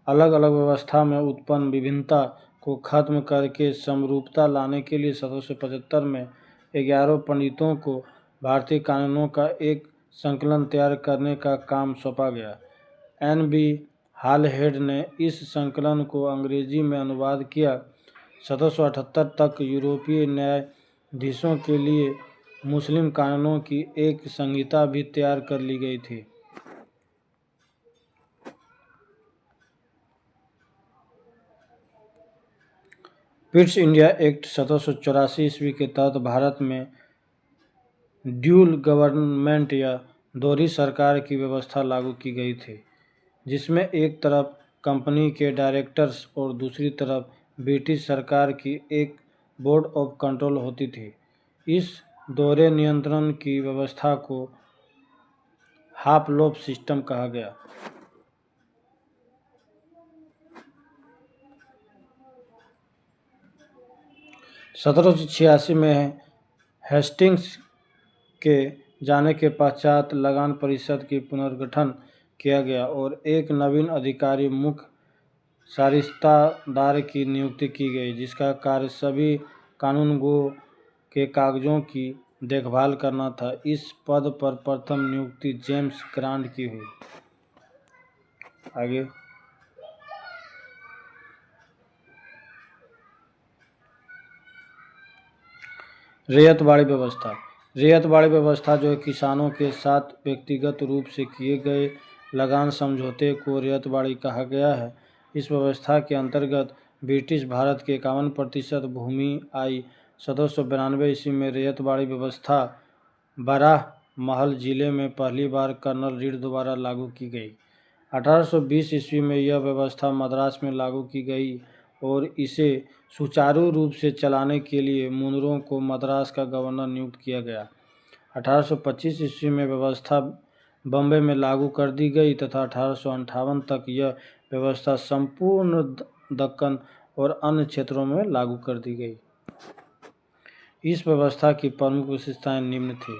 अलग अलग व्यवस्था में उत्पन्न विभिन्नता को खत्म करके समरूपता लाने के लिए 1775 में 11 पंडितों को भारतीय कानूनों का एक संकलन तैयार करने का काम सौंपा गया। N.B. हालहेड ने इस संकलन को अंग्रेजी में अनुवाद किया। 1778 तक यूरोपीय न्यायाधीशों के लिए मुस्लिम कानूनों की एक संहिता भी तैयार कर ली गई थी। पिट्स इंडिया एक्ट 1784 ईस्वी के तहत भारत में ड्यूल गवर्नमेंट या दोहरी सरकार की व्यवस्था लागू की गई थी, जिसमें एक तरफ कंपनी के डायरेक्टर्स और दूसरी तरफ ब्रिटिश सरकार की एक बोर्ड ऑफ कंट्रोल होती थी। इस दोहरे नियंत्रण की व्यवस्था को हाफ-लोफ सिस्टम कहा गया। 1786 में हेस्टिंग्स के जाने के पश्चात लगान परिषद की पुनर्गठन किया गया और एक नवीन अधिकारी मुख्य सरिस्तादार की नियुक्ति की गई, जिसका कार्य सभी कानूनगों के कागजों की देखभाल करना था। इस पद पर प्रथम नियुक्ति जेम्स ग्रांट की हुई। आगे रैयतवाड़ी व्यवस्था। रैयतवाड़ी व्यवस्था जो किसानों के साथ व्यक्तिगत रूप से किए गए लगान समझौते को रैयतवाड़ी कहा गया है। इस व्यवस्था के अंतर्गत ब्रिटिश भारत के 51% भूमि आई। 1792 ईस्वी में रैयतवाड़ी व्यवस्था बाराह महल जिले में पहली बार कर्नल रीड द्वारा लागू की गई। 1820 ईस्वी में यह व्यवस्था मद्रास में लागू की गई और इसे सुचारू रूप से चलाने के लिए मुनरो को मद्रास का गवर्नर नियुक्त किया गया। 1825 ईस्वी में व्यवस्था बम्बई में लागू कर दी गई तथा 1858 तक यह व्यवस्था संपूर्ण दक्कन और अन्य क्षेत्रों में लागू कर दी गई। इस व्यवस्था की प्रमुख विशेषताएं निम्न थी।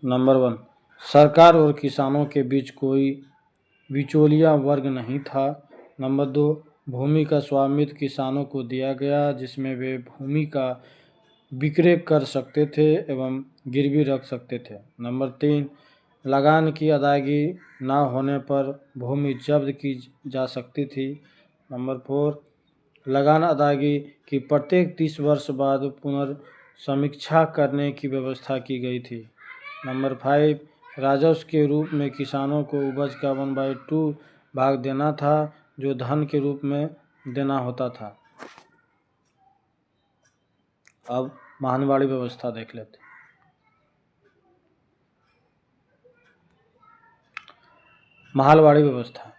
नंबर 1, सरकार और किसानों के बीच कोई बिचौलिया वर्ग नहीं था। नंबर 2, भूमि का स्वामित्व किसानों को दिया गया जिसमें वे भूमि का विक्रय कर सकते थे एवं गिरवी रख सकते थे। नंबर 3, लगान की अदायगी न होने पर भूमि जब्त की जा सकती थी। नंबर 4, लगान अदायगी की प्रत्येक 30 वर्ष बाद पुनर्समीक्षा करने की व्यवस्था की गई थी। नंबर 5, राजस्व के रूप में किसानों को उपज का 1/2 भाग देना था जो धन के रूप में देना होता था। अब महलवाड़ी व्यवस्था देख लेते हैं। महलवाड़ी व्यवस्था।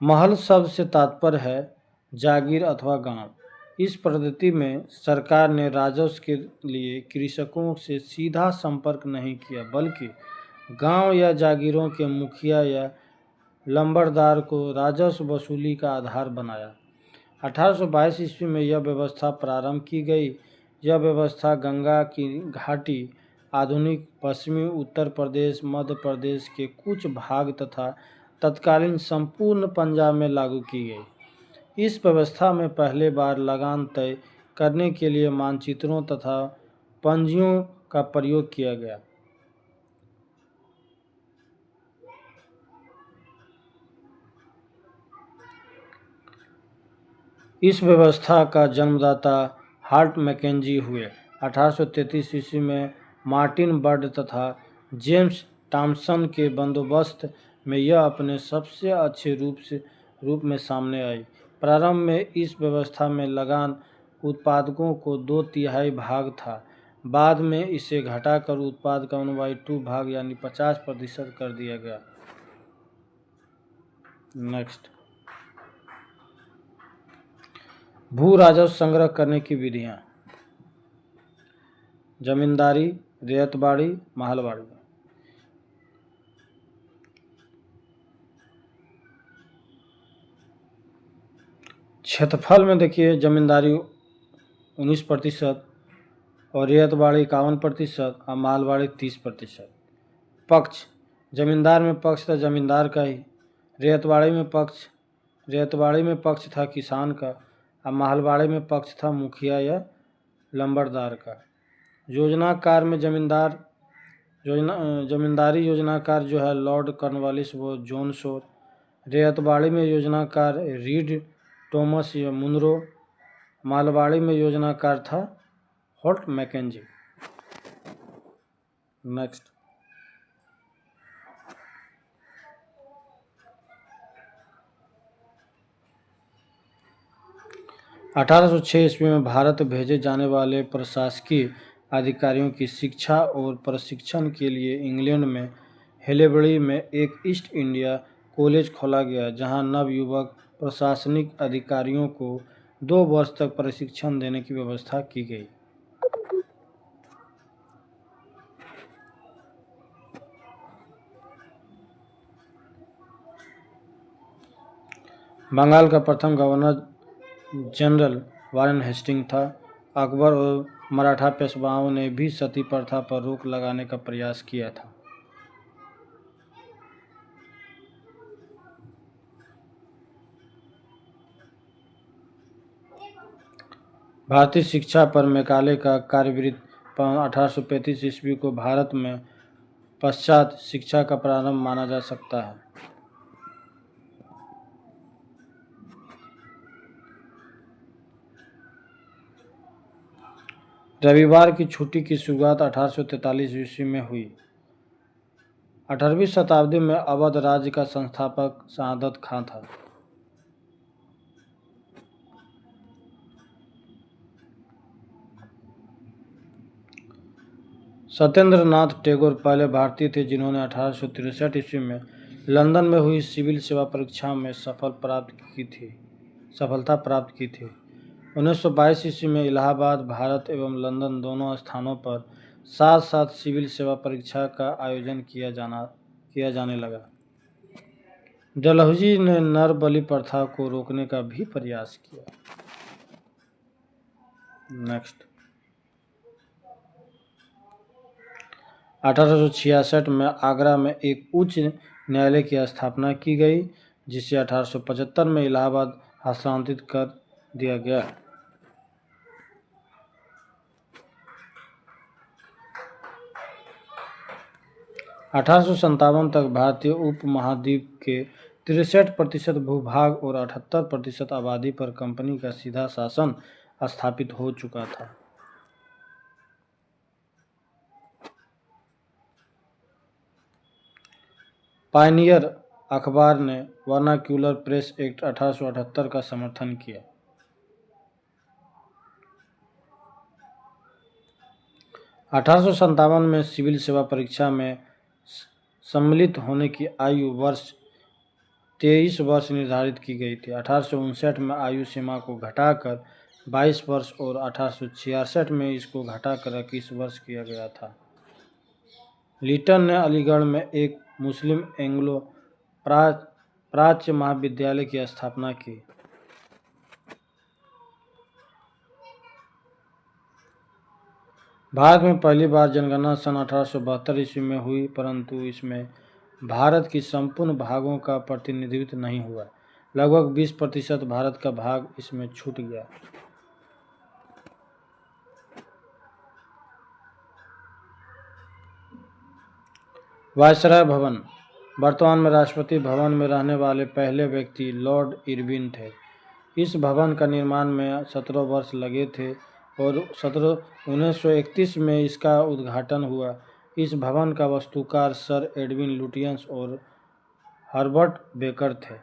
महल शब्द से तात्पर्य है जागीर अथवा गांव। इस पद्धति में सरकार ने राजस्व के लिए कृषकों से सीधा संपर्क नहीं किया बल्कि गांव या जागीरों के मुखिया या लंबरदार को राजस्व वसूली का आधार बनाया। 1822 ईस्वी में यह व्यवस्था प्रारंभ की गई। यह व्यवस्था गंगा की घाटी, आधुनिक पश्चिमी उत्तर प्रदेश, मध्य प्रदेश के कुछ भाग तथा तत्कालीन संपूर्ण पंजाब में लागू की गई। इस व्यवस्था में पहले बार लगान तय करने के लिए मानचित्रों तथा पंजियों का प्रयोग किया गया। इस व्यवस्था का जन्मदाता हार्ट मैकेंजी हुए। 1833 ईस्वी में मार्टिन बर्ड तथा जेम्स टॉमसन के बंदोबस्त में यह अपने सबसे अच्छे रूप में सामने आई। प्रारंभ में इस व्यवस्था में लगान उत्पादकों को 2/3 भाग था। बाद में इसे घटाकर उत्पाद का 1/2 भाग यानी 50% कर दिया गया। नेक्स्ट, भू राजस्व संग्रह करने की विधियां। जमींदारी, रैयतबाड़ी, महलवाड़ी। क्षेत्रफल में देखिए जमींदारी 19% और रैयतबाड़ी 51% और महलवाड़ी 30%। पक्ष, जमींदार में पक्ष था जमींदार का ही, रैयतबाड़ी में पक्ष था किसान का और महलवाड़ी में पक्ष था मुखिया या लंबरदार का। योजनाकार में जमींदारी योजनाकार जो है लॉर्ड कॉर्नवालिस वो जॉन शोर। रैयतबाड़ी में योजनाकार रीड टॉमस या मुनरो। महलवाड़ी में योजनाकार था हॉल्ट मैकेंजी। नेक्स्ट, (1806) ईस्वी में भारत भेजे जाने वाले प्रशासकीय अधिकारियों की शिक्षा और प्रशिक्षण के लिए इंग्लैंड में हेलेबड़ी में एक ईस्ट इंडिया कॉलेज खोला गया जहां नवयुवक प्रशासनिक अधिकारियों को 2 वर्ष तक प्रशिक्षण देने की व्यवस्था की गई। बंगाल का प्रथम गवर्नर जनरल वारेन हेस्टिंग था। अकबर और मराठा पेशवाओं ने भी सती प्रथा पर रोक लगाने का प्रयास किया था। भारतीय शिक्षा पर मैकाले का कार्यवृत्त 1835 ईस्वी को भारत में पश्चात शिक्षा का प्रारंभ माना जा सकता है। रविवार की छुट्टी की शुरुआत 1843 ईस्वी में हुई। 18वीं शताब्दी में अवध राज्य का संस्थापक शहादत खां था। सत्येंद्र नाथ टैगोर पहले भारतीय थे जिन्होंने 1863 ईस्वी में लंदन में हुई सिविल सेवा परीक्षा में सफलता प्राप्त की थी। 1922 ईस्वी में इलाहाबाद, भारत एवं लंदन दोनों स्थानों पर साथ साथ सिविल सेवा परीक्षा का आयोजन किया जाने लगा। डलहौजी ने नर बलि प्रथा को रोकने का भी प्रयास किया। नेक्स्ट, 1866 में आगरा में एक उच्च न्यायालय की स्थापना की गई, जिसे 1875 में इलाहाबाद हस्तांतरित कर दिया गया। (1857) तक भारतीय उपमहाद्वीप के 63% भूभाग और 78% आबादी पर कंपनी का सीधा शासन स्थापित हो चुका था। पायनियर अखबार ने वर्नाक्यूलर प्रेस एक्ट 1878 का समर्थन किया। 1857 में सिविल सेवा परीक्षा में सम्मिलित होने की आयु 23 वर्ष निर्धारित की गई थी। 1859 में आयु सीमा को घटाकर 22 वर्ष और 1866 में इसको घटाकर 21 वर्ष किया गया था। लीटन ने अलीगढ़ में एक मुस्लिम एंग्लो प्राच्य महाविद्यालय की स्थापना की। भारत में पहली बार जनगणना सन 1872 ईस्वी में हुई, परंतु इसमें भारत की संपूर्ण भागों का प्रतिनिधित्व नहीं हुआ। लगभग 20% भारत का भाग इसमें छूट गया। वायसराय भवन। वर्तमान में राष्ट्रपति भवन में रहने वाले पहले व्यक्ति लॉर्ड इरविन थे। इस भवन का निर्माण में 17 वर्ष लगे थे और 1931 में इसका उद्घाटन हुआ। इस भवन का वास्तुकार सर एडविन लुटियंस और हर्बर्ट बेकर थे।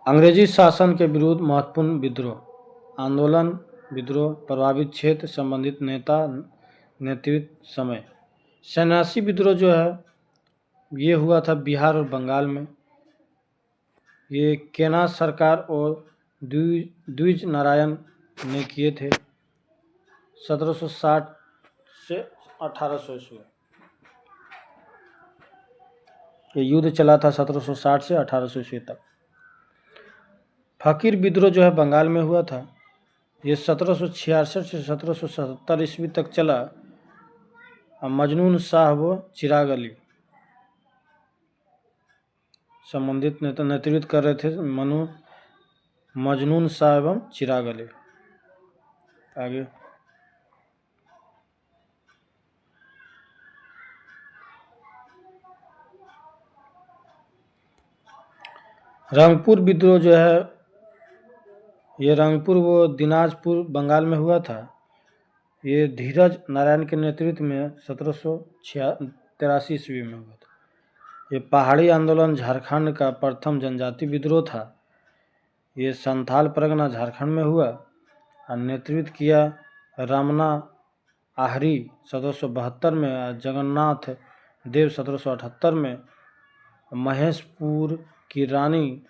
अंग्रेजी शासन के विरुद्ध महत्वपूर्ण विद्रोह, प्रभावित क्षेत्र, संबंधित नेतृत्व समय। सन्यासी विद्रोह जो है ये हुआ था बिहार और बंगाल में। ये केना सरकार और द्विज नारायण ने किए थे। 1760 से 1800 ईस्वी ये युद्ध चला था। 1760 से 1800 ईस्वी तक। फकीर विद्रोह जो है बंगाल में हुआ था। ये 1766 से 1777 ईस्वी तक चला। मजनून शाह व चिराग अली संबंधित नेतृत्व कर रहे थे। मजनून शाह एवं चिराग अली। आगे, रंगपुर विद्रोह जो है ये रंगपुर व दिनाजपुर बंगाल में हुआ था। ये धीरज नारायण के नेतृत्व में 1783 ईस्वी में हुआ था। ये पहाड़ी आंदोलन झारखंड का प्रथम जनजाति विद्रोह था। ये संथाल परगना झारखंड में हुआ और नेतृत्व किया रमना आहरी 1772 में, जगन्नाथ देव 1778 में, महेशपुर की रानी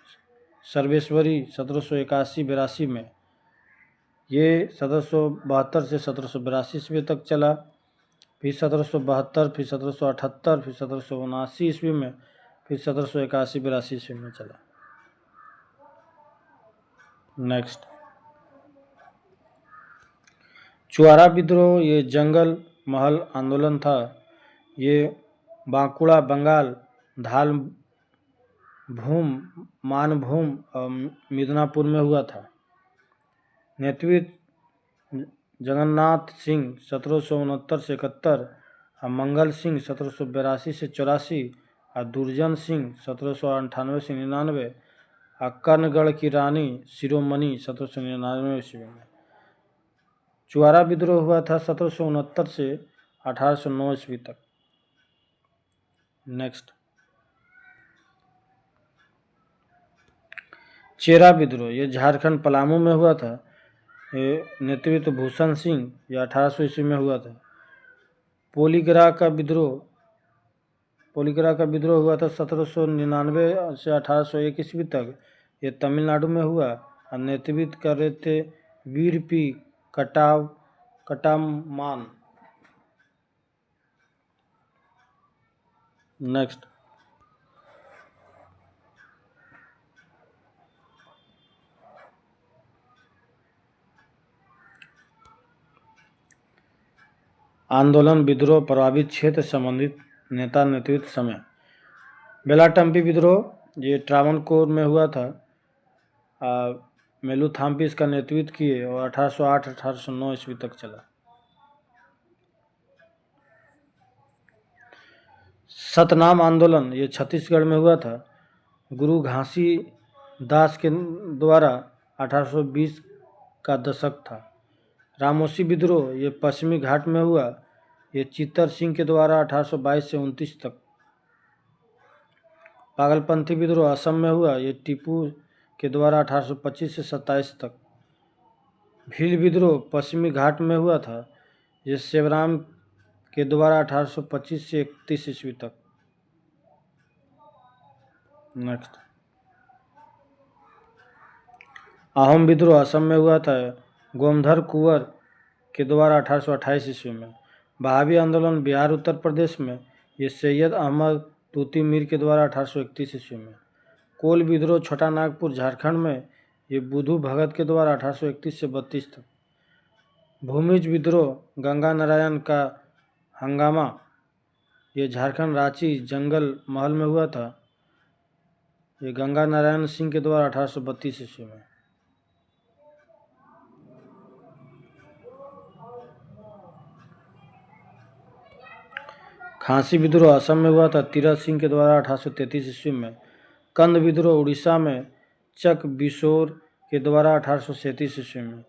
सर्वेश्वरी 1781-82 में। ये 1772 से 1782 ईस्वी तक चला। फिर 1772, फिर 1778, फिर 1779 ईस्वी में, फिर 1781-82 ईस्वी में चला। नेक्स्ट, चुआरा विद्रोह ये जंगल महल आंदोलन था। ये बांकुड़ा बंगाल, धाल भूम, मानभूम और मिदनापुर में हुआ था। नेतृत्व जगन्नाथ सिंह 1769 से 71 और मंगल सिंह 1782 से 84 और दुर्जन सिंह 1798 से 99 और कर्णगढ़ की रानी शिरोमणि 1799 ईस्वी में। चुआरा विद्रोह हुआ था 1769 से 1809 ईस्वी तक। नेक्स्ट, चेरा विद्रोह, ये झारखंड पलामू में हुआ था। ये नेतृत्व भूषण सिंह, ये 1800 ईस्वी में हुआ था। पोलीगरा का विद्रोह हुआ था 1799 से 1801 ईस्वी तक। ये तमिलनाडु में हुआ और नेतृत्व कर रहे थे वीर पी कटामान। नेक्स्ट, आंदोलन विद्रोह प्रभावित क्षेत्र संबंधित नेता नेतृत्व समय। बेलाटम्पी विद्रोह ये ट्रावणकोर में हुआ था। मेलुथाम्पी इसका नेतृत्व किए और 1808-1809 ईस्वी तक चला। सतनाम आंदोलन ये छत्तीसगढ़ में हुआ था। गुरु घासी दास के द्वारा 1820 का दशक था। रामोसी विद्रोह ये पश्चिमी घाट में हुआ। ये चित्तर सिंह के द्वारा 1822 से 29 तक। पागलपंथी विद्रोह असम में हुआ। ये टीपू के द्वारा 1825 से 27 तक। भील विद्रोह पश्चिमी घाट में हुआ था। ये शिवराम के द्वारा 1825 से 31 ईस्वी तक। नेक्स्ट, अहोम विद्रोह असम में हुआ था। गोमधर कुंवर के द्वारा 1828 ईस्वी में। बहावी आंदोलन बिहार उत्तर प्रदेश में। ये सैयद अहमद तूती मीर के द्वारा 1831 ईस्वी में। कोल विद्रोह छोटा नागपुर झारखंड में। ये बुधू भगत के द्वारा 1831 से 32 तक। भूमिज विद्रोह गंगा नारायण का हंगामा ये झारखंड रांची जंगल महल में हुआ था। ये गंगा नारायण सिंह के द्वारा 1832 ईस्वी में। खांसी विद्रोह असम में हुआ था। तीरथ सिंह के द्वारा 1833 ईस्वी में। कंद विद्रोह उड़ीसा में चक बिशोर के द्वारा 1837 ईस्वी में।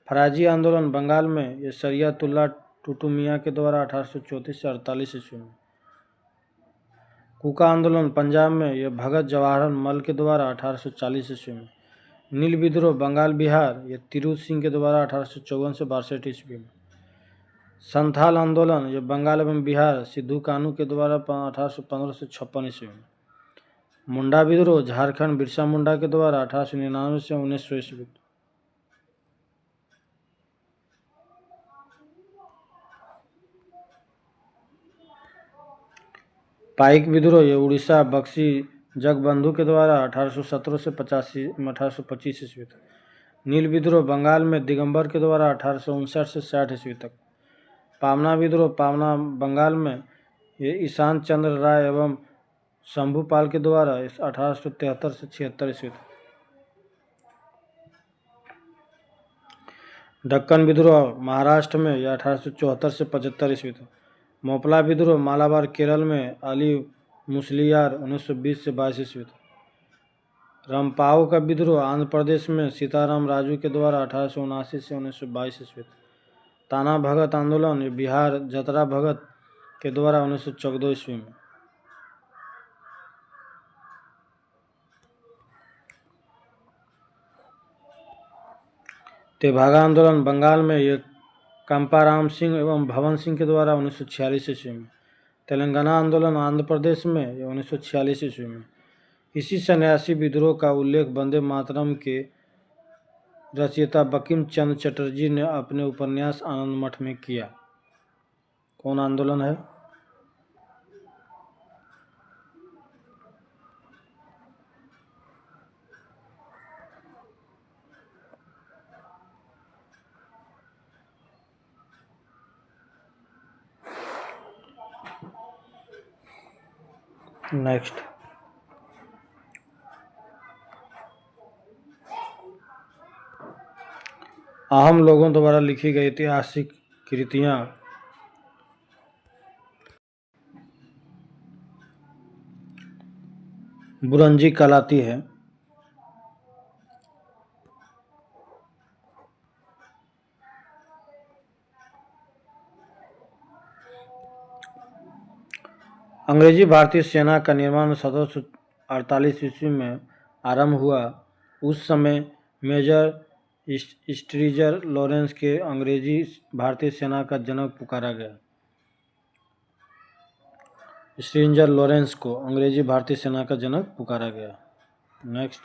फराजी आंदोलन बंगाल में ये सरियातुल्ला टूटू मियाँ के द्वारा 1834 से 48 ईस्वी में। कूका आंदोलन पंजाब में ये भगत जवाहर मल के द्वारा 1840 ईस्वी में। नील विद्रोह बंगाल बिहार ये तिरुत सिंह के द्वारा 1854 से 62 ईस्वी में। संथाल आंदोलन ये बंगाल एवं बिहार सिद्धू कानू के द्वारा 1815 से 56 ईस्वी में। मुंडा विद्रोह झारखंड बिरसा मुंडा के द्वारा 1899 से 1900 ईस्वी। पाइक विद्रोह ये उड़ीसा बक्सी जगबंधु के द्वारा 1817 से 1825 ईस्वी तक। नील विद्रोह बंगाल में दिगंबर के द्वारा 1859 से 60 ईस्वी तक। पावना विद्रोह पावना बंगाल में ये ईशान चंद्र राय एवं शंभूपाल के द्वारा 1873 से 76 ईस्वी तक। दक्कन विद्रोह महाराष्ट्र में यह 1874 से 75 ईस्वी तक। मोपला विद्रोह मालाबार केरल में अली मुसलियार 1920 से 22 ईस्वी तक। रंपाओ का विद्रोह आंध्र प्रदेश में सीताराम राजू के द्वारा 1879 से 1922 ईस्वी तक। ताना भगत आंदोलन बिहार जतरा भगत के द्वारा 1914 ईस्वी में। तेभागा आंदोलन बंगाल में ये कंपाराम सिंह एवं भवन सिंह के द्वारा 1946 ईस्वी में। तेलंगाना आंदोलन आंध्र प्रदेश में ये 1946 ईस्वी में। इसी सन्यासी विद्रोह का उल्लेख वंदे मातरम के रचयिता बंकिम चंद्र चटर्जी ने अपने उपन्यास आनंद मठ में किया। कौन आंदोलन है? नेक्स्ट, अहम लोगों द्वारा लिखी गई ऐतिहासिक कृतियाँ। बुरंजी कहलाती है। अंग्रेजी भारतीय सेना का निर्माण 1748 ईस्वी में आरंभ हुआ। उस समय मेजर स्ट्रीजर लॉरेंस के अंग्रेजी भारतीय सेना का जनक पुकारा गया। स्ट्रिंजर लॉरेंस को अंग्रेजी भारतीय सेना का जनक पुकारा गया। नेक्स्ट,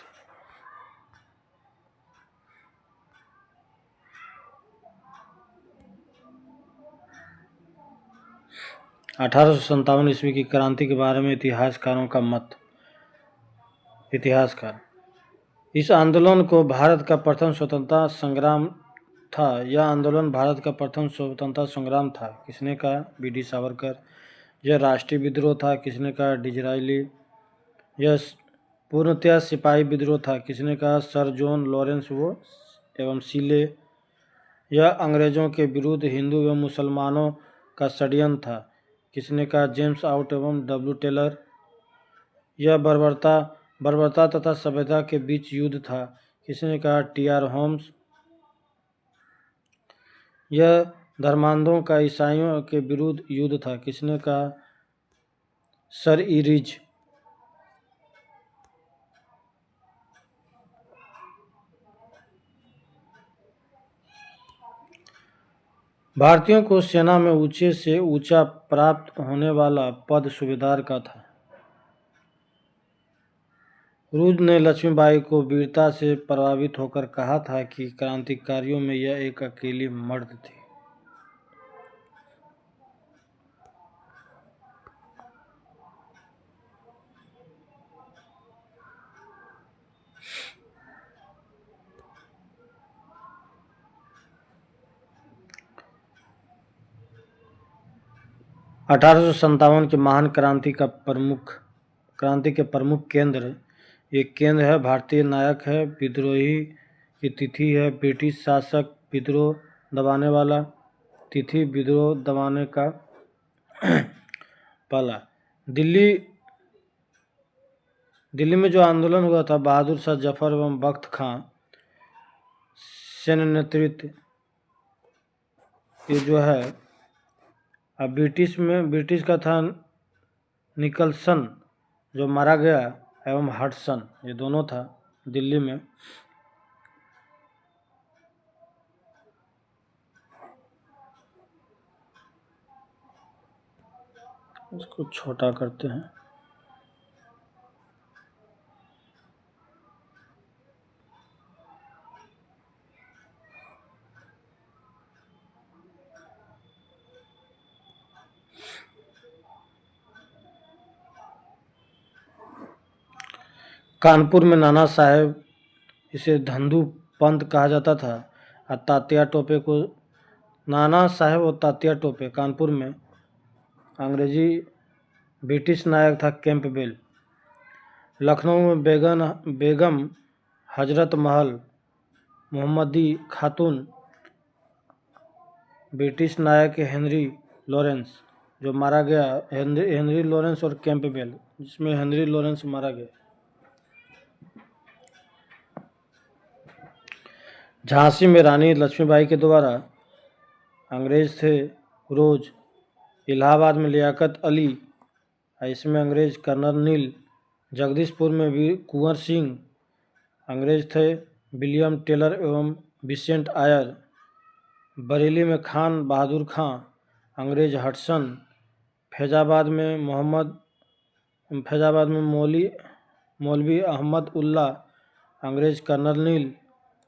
1857 ईस्वी की क्रांति के बारे में इतिहासकारों का मत। इतिहासकार, इस आंदोलन को भारत का प्रथम स्वतंत्रता संग्राम था। यह आंदोलन भारत का प्रथम स्वतंत्रता संग्राम था। किसने कहा? बी.डी. सावरकर। यह राष्ट्रीय विद्रोह था। किसने कहा? डिज़राइली। यह पूर्णतया सिपाही विद्रोह था। किसने कहा? सर जॉन लॉरेंस वो एवं सीले। यह अंग्रेजों के विरुद्ध हिंदू एवं मुसलमानों का षड्यंत्र था। किसने कहा? जेम्स आउट एवं डब्ल्यू टेलर। यह बर्बरता तथा सभ्यता के बीच युद्ध था। किसने कहा? टी.आर. होम्स। यह धर्मांधों का ईसाइयों के विरुद्ध युद्ध था। किसने कहा? सर ई. रिज। भारतीयों को सेना में ऊंचे से ऊंचा प्राप्त होने वाला पद सूबेदार का था। रूज ने लक्ष्मीबाई को वीरता से प्रभावित होकर कहा था कि क्रांतिकारियों में यह एक अकेली मर्द थी। अठारह के महान क्रांति के प्रमुख केंद्र। एक केंद्र है भारतीय नायक है, विद्रोही की तिथि है, ब्रिटिश शासक, विद्रोह दबाने वाला। तिथि विद्रोह दबाने का पहला। दिल्ली में जो आंदोलन हुआ था, बहादुर शाह जफर एवं बख्त खां सैन्य नेतृत्व, ये जो है अब ब्रिटिश का था निकलसन जो मारा गया, एवं हडसन, ये दोनों था दिल्ली में। इसको छोटा करते हैं। कानपुर में नाना साहेब, इसे धंधु पंत कहा जाता था, और तात्या टोपे को नाना साहेब और तात्या टोपे। कानपुर में अंग्रेजी ब्रिटिश नायक था कैंपबेल। लखनऊ में बेगम हजरत महल मोहम्मदी खातून, ब्रिटिश नायक हेनरी लॉरेंस जो मारा गया। हेनरी लॉरेंस और कैंपबेल, जिसमें हेनरी लॉरेंस मारा गया। झांसी में रानी लक्ष्मीबाई के द्वारा अंग्रेज थे रोज। इलाहाबाद में लियाकत अली, इसमें अंग्रेज कर्नल नील। जगदीशपुर में भी कुंवर सिंह, अंग्रेज थे विलियम टेलर एवं विसेंट आयर। बरेली में खान बहादुर खां, अंग्रेज हडसन। फैजाबाद में मौलवी अहमद उल्ला, अंग्रेज कर्नल नील।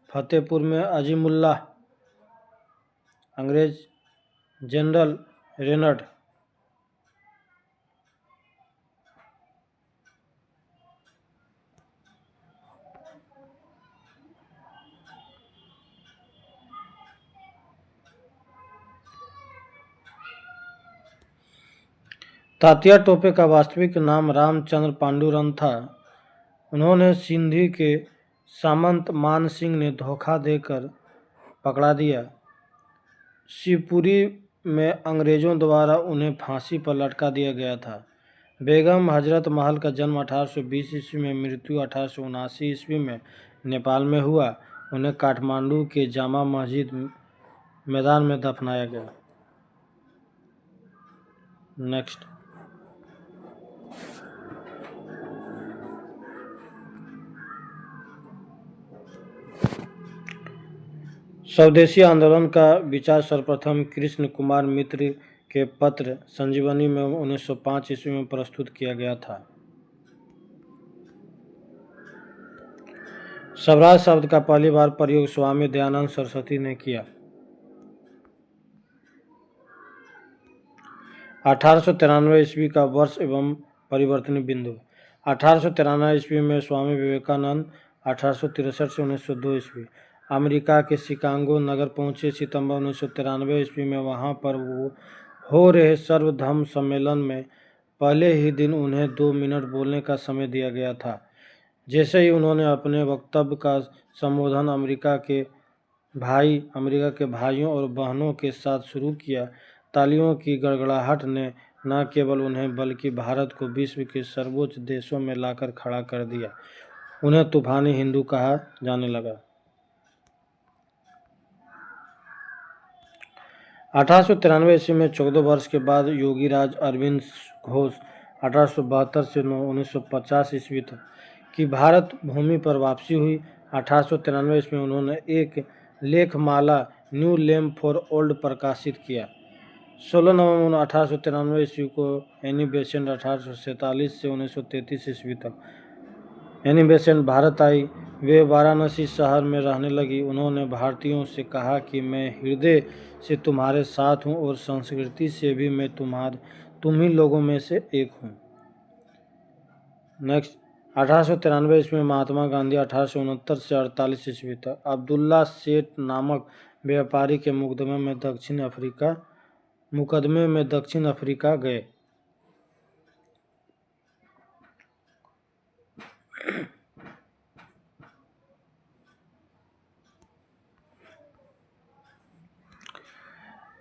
फतेहपुर में अजीमुल्लाह, अंग्रेज जनरल रेनड। तात्या टोपे का वास्तविक नाम रामचंद्र पांडुरंग था। उन्होंने सिंधी के सामंत मान सिंह ने धोखा देकर पकड़ा दिया। शिवपुरी में अंग्रेजों द्वारा उन्हें फांसी पर लटका दिया गया था। बेगम हजरत महल का जन्म 1820 ईस्वी में, मृत्यु 1879 ईस्वी में नेपाल में हुआ। उन्हें काठमांडू के जामा मस्जिद मैदान में दफनाया गया। नेक्स्ट, स्वदेशी आंदोलन का विचार सर्वप्रथम कृष्ण कुमार मित्र के पत्र संजीवनी में 1905 ईस्वी में प्रस्तुत किया गया था। स्वराज शब्द का पहली बार प्रयोग स्वामी दयानंद सरस्वती ने किया। 1893 ईस्वी का वर्ष एवं परिवर्तनीय बिंदु। 1893 ईस्वी में स्वामी विवेकानंद 1863 से 1902 ईस्वी अमेरिका के शिकागो नगर पहुंचे। सितंबर 1993 ईस्वी में वहां पर हो रहे सर्वधर्म सम्मेलन में पहले ही दिन उन्हें 2 मिनट बोलने का समय दिया गया था। जैसे ही उन्होंने अपने वक्तव्य का संबोधन अमेरिका के भाइयों और बहनों के साथ शुरू किया, तालियों की गड़गड़ाहट ने न केवल उन्हें बल्कि भारत को विश्व के सर्वोच्च देशों में लाकर खड़ा कर दिया। उन्हें तूफानी हिंदू कहा जाने लगा। 1893 ईस्वी में 14 वर्ष के बाद योगीराज अरविंद घोष 1872 से 1950 ईस्वी तक की भारत भूमि पर वापसी हुई। 1893 ईस्वी में उन्होंने एक लेखमाला न्यू लेम फॉर ओल्ड प्रकाशित किया। 16 नवंबर 1893 ईस्वी को एनी बेसेंट 1847 से 1933 ईस्वी तक एनी बेसेंट भारत आई। वे वाराणसी शहर में रहने लगी। उन्होंने भारतीयों से कहा कि मैं हृदय से तुम्हारे साथ हूँ और संस्कृति से भी मैं तुम ही लोगों में से एक हूँ। नेक्स्ट 1893 ईस्वी में महात्मा गांधी 1869 से 48 ईस्वी तक अब्दुल्ला सेठ नामक व्यापारी के मुकदमे में दक्षिण अफ्रीका गए।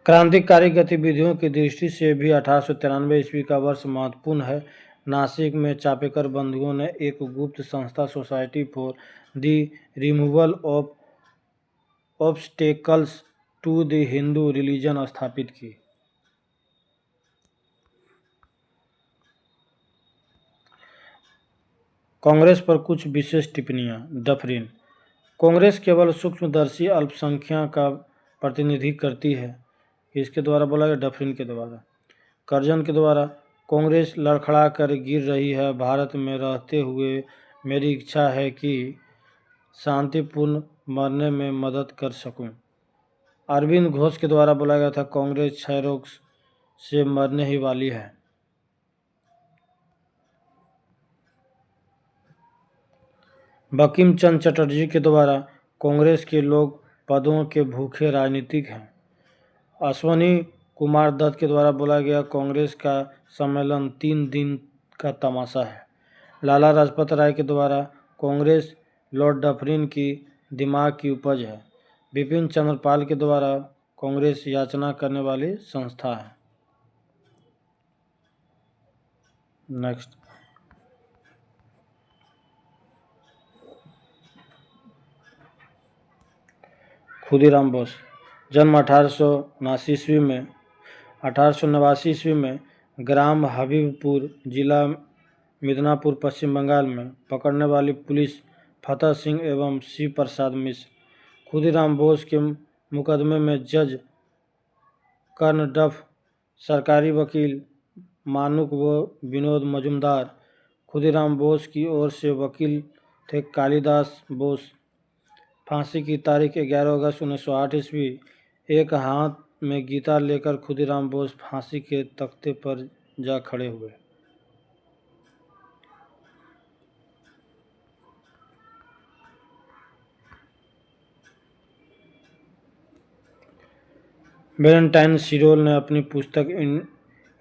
क्रांतिकारी गतिविधियों की दृष्टि से भी 1893 ईस्वी का वर्ष महत्वपूर्ण है। नासिक में चापेकर बंधुओं ने एक गुप्त संस्था society for the removal of obstacles to the Hindu religion स्थापित की। कांग्रेस पर कुछ विशेष टिप्पणियां। डफरिन। कांग्रेस केवल सूक्ष्मदर्शी अल्पसंख्यक का प्रतिनिधित्व करती है। इसके द्वारा बोला गया डफरिन के द्वारा। कर्जन के द्वारा कांग्रेस लड़खड़ा कर गिर रही है। भारत में रहते हुए मेरी इच्छा है कि शांतिपूर्ण मरने में मदद कर सकूं। अरविंद घोष के द्वारा बोला गया था कांग्रेस क्षय रोग से मरने ही वाली है। बंकिम चंद्र चटर्जी के द्वारा कांग्रेस के लोग पदों के भूखे राजनीतिक हैं। अश्वनी कुमार दत्त के द्वारा बोला गया कांग्रेस का सम्मेलन 3 दिन का तमाशा है। लाला लाजपत राय के द्वारा कांग्रेस लॉर्ड डफरिन की दिमाग की उपज है। बिपिन चंद्र पाल के द्वारा कांग्रेस याचना करने वाली संस्था है। नेक्स्ट खुदीराम बोस। जन्म 1889 ईस्वी में 1889 ईस्वी में ग्राम हबीबपुर, जिला मिदनापुर, पश्चिम बंगाल में पकड़ने वाली पुलिस फतेह सिंह एवं शिव प्रसाद मिश्र। खुदीराम बोस के मुकदमे में जज कर्णडफ, सरकारी वकील मानुक व विनोद मजुमदार। खुदीराम बोस की ओर से वकील थे कालिदास बोस। फांसी की तारीख 11 अगस्त 1908 ईस्वी। एक हाथ में गीता लेकर खुदीराम बोस फांसी के तख्ते पर जा खड़े हुए। वैलेंटाइन सिरोल ने अपनी पुस्तक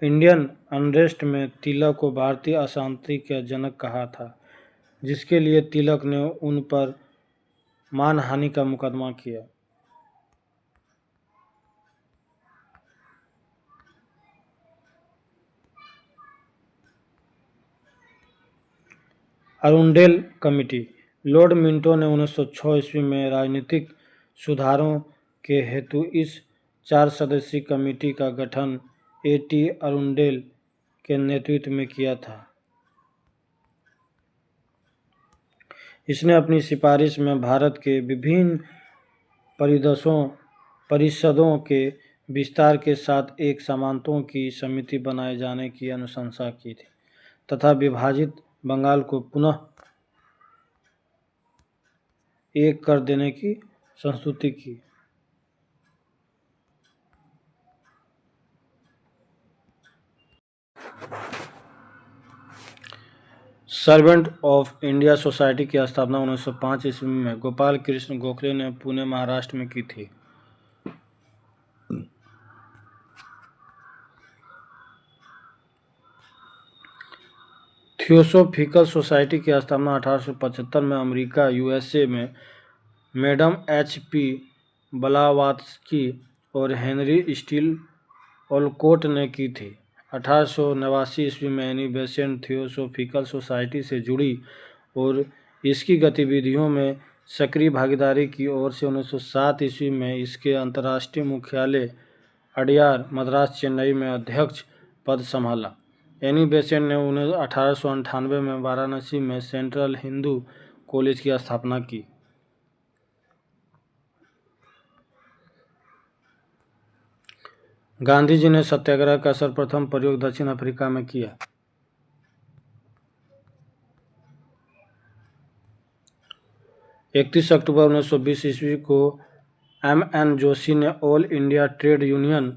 इंडियन अनरेस्ट में तिलक को भारतीय अशांति का जनक कहा था, जिसके लिए तिलक ने उन पर मानहानि का मुकदमा किया। Arundel committee. लॉर्ड मिंटो ने 1906 ईस्वी में राजनीतिक सुधारों के हेतु इस 4 सदस्यीय कमेटी का गठन A.T. अरुंडेल के नेतृत्व में किया था। इसने अपनी सिफारिश में भारत के विभिन्न परिदसों परिषदों के विस्तार के साथ एक सामंतों की समिति बनाए जाने की अनुशंसा की थी तथा विभाजित बंगाल को पुनः एक कर देने की संस्तुति की। सर्वेंट ऑफ इंडिया सोसाइटी की स्थापना 1905 ईस्वी में गोपाल कृष्ण गोखले ने पुणे महाराष्ट्र में की थी। थियोसोफिकल सोसाइटी की स्थापना 1875 में अमेरिका यूएसए में मैडम एच.पी. ब्लावात्स्की और हेनरी स्टील ओलकोट ने की थी। 1889 ईस्वी में एनी बेसेंट थियोसोफिकल सोसाइटी से जुड़ी और इसकी गतिविधियों में सक्रिय भागीदारी की ओर से 1907 ईस्वी में इसके अंतर्राष्ट्रीय मुख्यालय अडयार मद्रास चेन्नई में अध्यक्ष पद संभाला। एनी बेसेंट ने 1898 में वाराणसी में सेंट्रल हिंदू कॉलेज की स्थापना की। गांधी जी ने सत्याग्रह का सर्वप्रथम प्रयोग दक्षिण अफ्रीका में किया। इकतीस अक्टूबर 1920 ईस्वी को एम.एन. जोशी ने all India trade union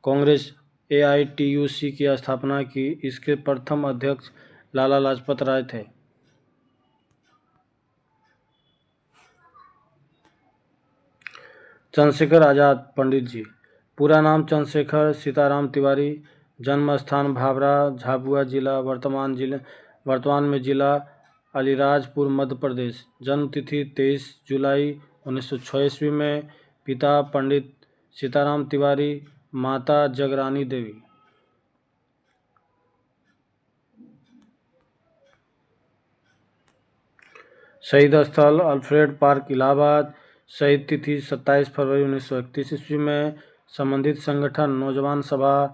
Congress AITUC की स्थापना की। इसके प्रथम अध्यक्ष लाला लाजपत राय थे। चंद्रशेखर आजाद पंडित जी, पूरा नाम चंद्रशेखर सीताराम तिवारी, जन्म स्थान भाभरा झाबुआ जिला, वर्तमान में जिला अलीराजपुर मध्य प्रदेश। जन्म तिथि 23 जुलाई 1906 ईस्वी में। पिता पंडित सीताराम तिवारी, माता जगरानी देवी। शहीद स्थल अल्फ्रेड पार्क इलाहाबाद। शहीद तिथि 27 फरवरी 1931 ईस्वी में। संबंधित संगठन नौजवान Sabha,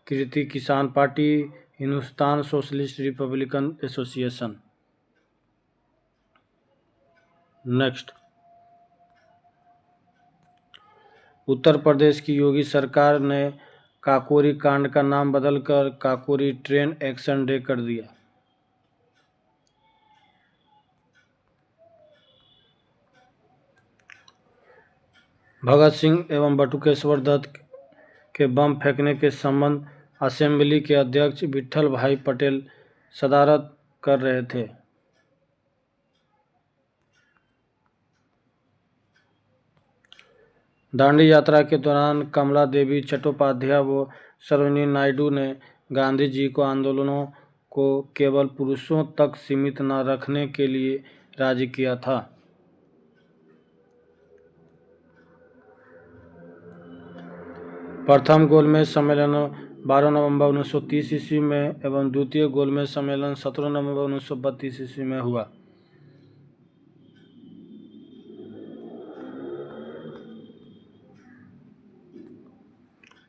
Kirti Kisan party, Hindustan Socialist Republican Association. Next, Uttar Pradesh की योगी सरकार ने काकोरी कांड का नाम बदलकर काकोरी ट्रेन एक्शन डे कर दिया। भगत सिंह एवं बटुकेश्वर दत्त के बम फेंकने के संबंध असेंबली के अध्यक्ष विट्ठल भाई पटेल सदारत कर रहे थे। दांडी यात्रा के दौरान कमला देवी चट्टोपाध्याय व सरोजिनी नायडू ने गांधी जी को आंदोलनों को केवल पुरुषों तक सीमित न रखने के लिए राजी किया था। प्रथम गोलमेज सम्मेलन 12 नवंबर 1930 ईस्वी में एवं द्वितीय गोलमेज सम्मेलन 17 नवंबर 1932 ईस्वी में हुआ।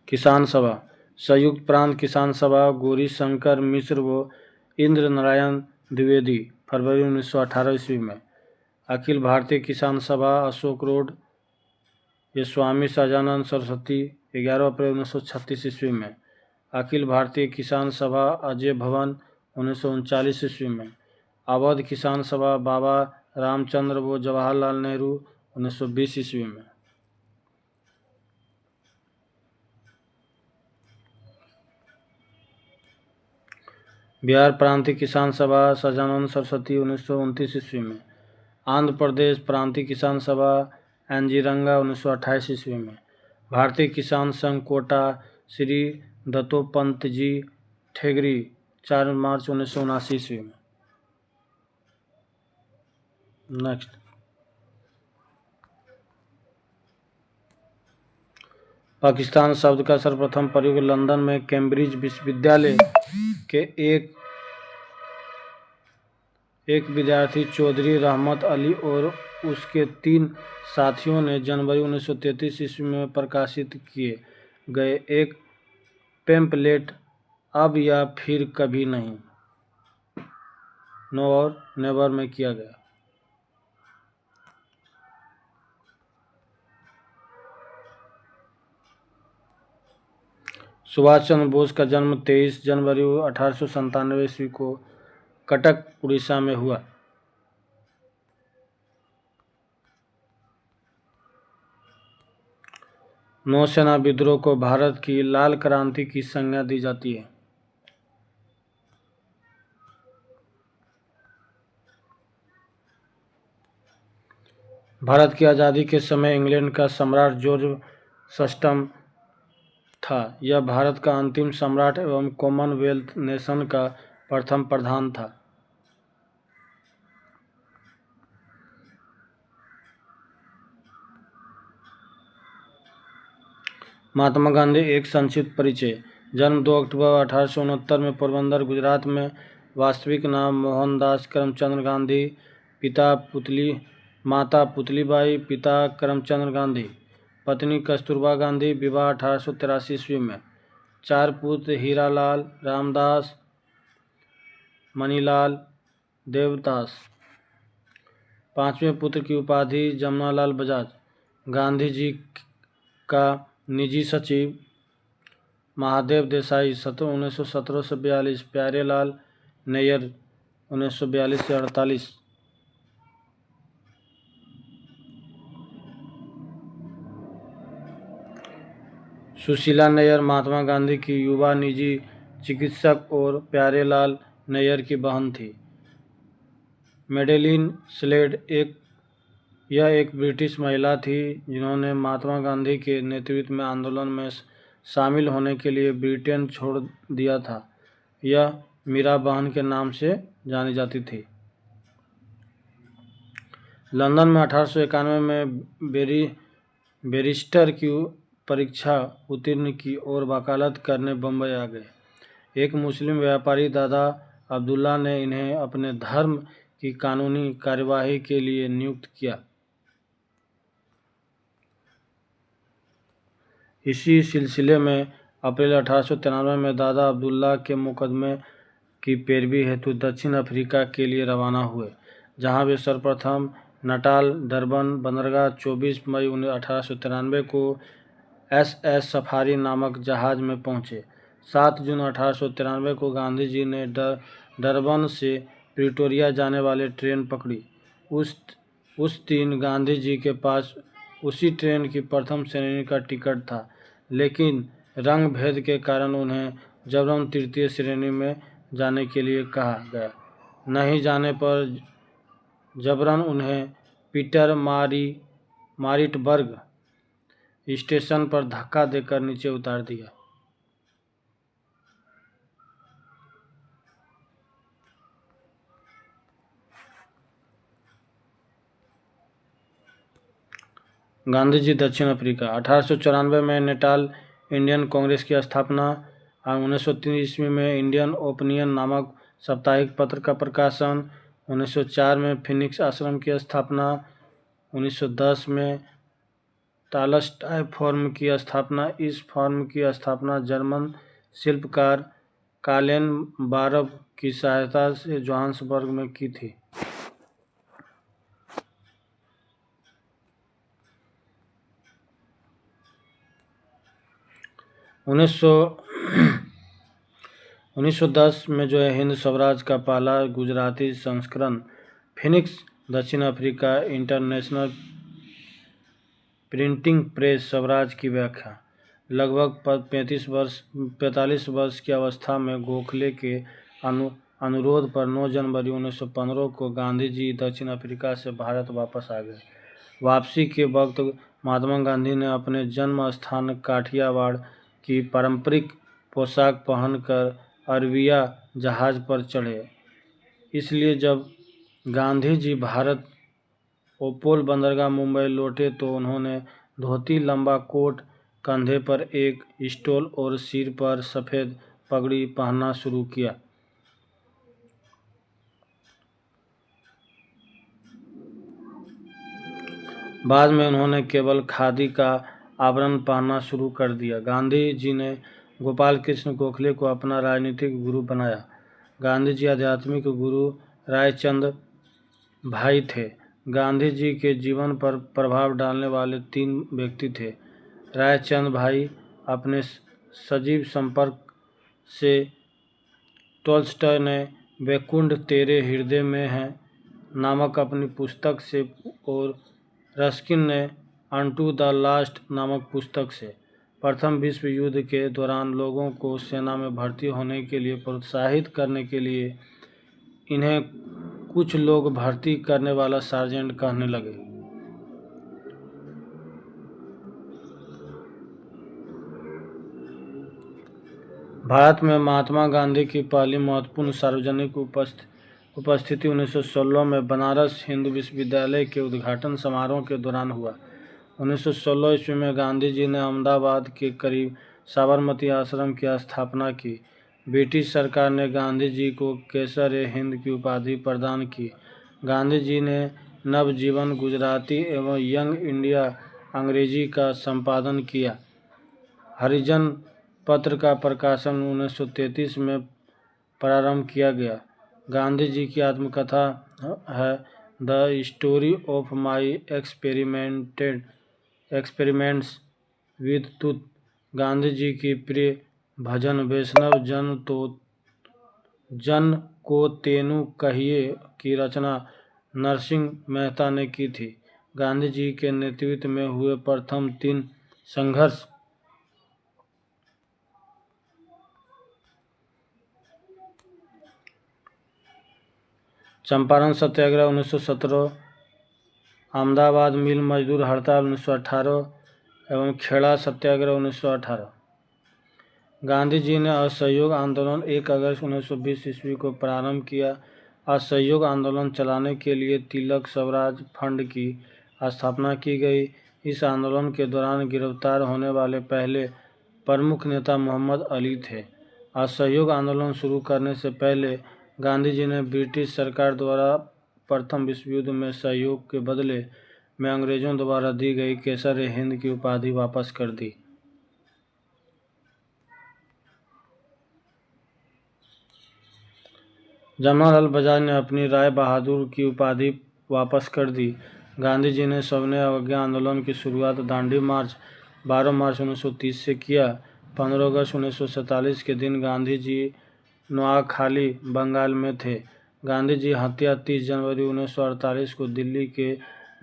किसान सभा, संयुक्त प्रांत किसान सभा, गौरी शंकर मिश्र व इंद्र नारायण द्विवेदी, फरवरी 1918 ईस्वी में। अखिल भारतीय किसान सभा, अशोक रोड, ये स्वामी सहजानंद सरस्वती, 11 अप्रैल 1936 ईस्वी में। अखिल भारतीय किसान सभा, अजय भवन, 1939 ईस्वी में। अवध किसान सभा, बाबा रामचंद्र व जवाहरलाल नेहरू, 1920 ईस्वी में। बिहार प्रांतीय किसान सभा, सहजानंद सरस्वती, 1929 ईस्वी में। आंध्र प्रदेश प्रांतीय किसान सभा, NG रंगा, 1928 ईस्वी में। भारतीय किसान संघ कोटा, श्री दत्तोपंत जी ठेगरी, 4 मार्च 1979 ईस्वी में। नेक्स्ट, पाकिस्तान शब्द का सर्वप्रथम प्रयोग लंदन में कैम्ब्रिज विश्वविद्यालय के एक विद्यार्थी चौधरी रहमत अली और उसके 3 साथियों ने जनवरी 1933 ईस्वी में प्रकाशित किए गए एक पेम्पलेट अब या फिर कभी नहीं, नो और नेवर में किया गया। सुभाष चंद्र बोस का जन्म 23 जनवरी 1897 ईस्वी को कटक उड़ीसा में हुआ। नौसेना विद्रोह को भारत की लाल क्रांति की संज्ञा दी जाती है। भारत की आज़ादी के समय इंग्लैंड का सम्राट जॉर्ज षष्ठम था। यह भारत का अंतिम सम्राट एवं कॉमनवेल्थ नेशन का प्रथम प्रधान था। महात्मा गांधी एक संक्षिप्त परिचय। जन्म 2 अक्टूबर 1869 में पोरबंदर, गुजरात में। वास्तविक नाम मोहनदास करमचंद गांधी। माता पुतलीबाई, पिता करमचंद गांधी। पत्नी कस्तूरबा गांधी। विवाह 1883 ईस्वी में। 4 पुत्र हीरालाल, रामदास, मणिलाल, देवदास। 5वें पुत्र की उपाधि जमनालाल बजाज। गांधी जी का निजी सचिव महादेव देसाई 1917 से 42। प्यारेलाल नैयर 1942 से 48। सुशीला नैयर महात्मा गांधी की युवा निजी चिकित्सक और प्यारेलाल नैयर की बहन थी। मेडेलिन स्लेड यह एक ब्रिटिश महिला थी जिन्होंने महात्मा गांधी के नेतृत्व में आंदोलन में शामिल होने के लिए ब्रिटेन छोड़ दिया था। यह मीरा बहन के नाम से जानी जाती थी। लंदन में 1891 में बैरिस्टर की परीक्षा उत्तीर्ण की और वकालत करने बम्बई आ गए। एक मुस्लिम व्यापारी दादा अब्दुल्ला ने इन्हें अपने धर्म की कानूनी कार्यवाही के लिए नियुक्त किया। इसी सिलसिले में अप्रैल 1893 में दादा अब्दुल्ला के मुकदमे की पैरवी हेतु दक्षिण अफ्रीका के लिए रवाना हुए, जहां वे सर्वप्रथम नाटाल डरबन बंदरगाह 24 मई 1893 को SS सफारी नामक जहाज में पहुंचे। 7 जून 1893 को गांधी जी ने डरबन से प्रिटोरिया जाने वाली ट्रेन पकड़ी। उस दिन गांधी जी के पास उसी ट्रेन की प्रथम श्रेणी का टिकट था, लेकिन रंग भेद के कारण उन्हें जबरन तृतीय श्रेणी में जाने के लिए कहा गया। नहीं जाने पर जबरन उन्हें पीटर मारिटबर्ग स्टेशन पर धक्का देकर नीचे उतार दिया। गांधी जी दक्षिण अफ्रीका। 1894 में नेटाल इंडियन कांग्रेस की स्थापना। 1903 ईस्वी में इंडियन ओपिनियन नामक साप्ताहिक पत्र का प्रकाशन। 1904 में फिनिक्स आश्रम की स्थापना। 1910 में टॉलस्टॉय फॉर्म की स्थापना। इस फॉर्म की स्थापना जर्मन शिल्पकार कालेन बारब की सहायता से जोहान्सबर्ग में की थी। 1910 में जो है हिंद स्वराज का पहला गुजराती संस्करण फिनिक्स दक्षिण Africa international printing press Swaraj की व्याख्या। लगभग 45 वर्ष की अवस्था में गोखले के अनुरोध पर 9 जनवरी 1915 को गांधी जी दक्षिण अफ्रीका से भारत वापस आ गए। वापसी के वक्त महात्मा गांधी ने अपने जन्म स्थान काठियावाड़ की पारंपरिक पोशाक पहनकर अरबिया जहाज पर चढ़े। इसलिए जब गांधी जी भारत ओपोल बंदरगाह मुंबई लौटे तो उन्होंने धोती, लंबा कोट, कंधे पर एक स्टोल और सिर पर सफ़ेद पगड़ी पहनना शुरू किया। बाद में उन्होंने केवल खादी का आवरण पहनना शुरू कर दिया। गांधी जी ने गोपाल कृष्ण गोखले को अपना राजनीतिक गुरु बनाया। गांधी जी आध्यात्मिक गुरु रायचंद भाई थे। गांधी जी के जीवन पर प्रभाव डालने वाले 3 व्यक्ति थे। रायचंद भाई अपने सजीव संपर्क से टॉल्स्टॉय ने वैकुंठ तेरे हृदय में है नामक अपनी पुस्तक से और रस्किन ने अनटू द लास्ट नामक पुस्तक से प्रथम विश्व युद्ध के दौरान लोगों को सेना में भर्ती होने के लिए प्रोत्साहित करने के लिए इन्हें कुछ लोग भर्ती करने वाला सार्जेंट कहने लगे। भारत में महात्मा गांधी की पहली महत्वपूर्ण सार्वजनिक उपस्थिति 1916 में बनारस हिंदू विश्वविद्यालय के उद्घाटन समारोह के दौरान हुआ। 1916 ईस्वी में गांधी जी ने अहमदाबाद के करीब साबरमती आश्रम की स्थापना की। ब्रिटिश सरकार ने गांधी जी को केसर-ए-हिंद की उपाधि प्रदान की। गांधी जी ने नवजीवन गुजराती एवं यंग इंडिया अंग्रेजी का संपादन किया। हरिजन पत्र का प्रकाशन 1933 में प्रारंभ किया गया। गांधी जी की आत्मकथा है the story of my experiments with टूथ। गांधी जी की प्रिय भजन वैष्णव जन को तेनु कहिए की रचना नरसिंह मेहता ने की थी। गांधी जी के नेतृत्व में हुए प्रथम 3 संघर्ष चंपारण सत्याग्रह 1917, अहमदाबाद मिल मजदूर हड़ताल 1918 एवं खेड़ा सत्याग्रह 1918। गांधी जी ने असहयोग आंदोलन 1 अगस्त 1920 ईस्वी को प्रारंभ किया। असहयोग आंदोलन चलाने के लिए तिलक स्वराज फंड की स्थापना की गई। इस आंदोलन के दौरान गिरफ्तार होने वाले पहले प्रमुख नेता मोहम्मद अली थे। असहयोग आंदोलन शुरू करने से पहले गांधी जी ने ब्रिटिश सरकार द्वारा प्रथम विश्व युद्ध में सहयोग के बदले में अंग्रेजों द्वारा दी गई केसर-ए-हिंद की उपाधि वापस कर दी। जमनालाल बजाज ने अपनी राय बहादुर की उपाधि वापस कर दी। गांधी जी ने सविनय अवज्ञा आंदोलन की शुरुआत दांडी मार्च 12 मार्च 1930 से किया। 15 अगस्त 1947 के दिन गांधी जी नोआखाली बंगाल में थे। गांधी जी हत्या 30 जनवरी 1948 को दिल्ली के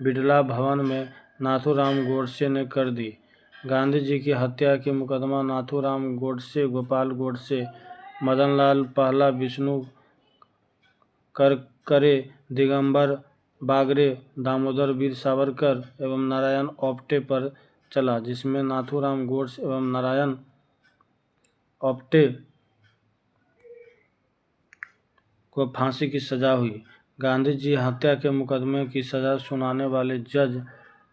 बिड़ला भवन में नाथूराम गोडसे ने कर दी। गांधी जी की हत्या के मुकदमा नाथूराम गोडसे, गोपाल गोडसे, मदनलाल पहला, विष्णु करकरे, दिगंबर बागरे, दामोदर वीर सावरकर एवं नारायण आप्टे पर चला, जिसमें नाथूराम गोडसे एवं नारायण आप्टे को फांसी की सजा हुई। गांधी जी हत्या के मुकदमे की सजा सुनाने वाले जज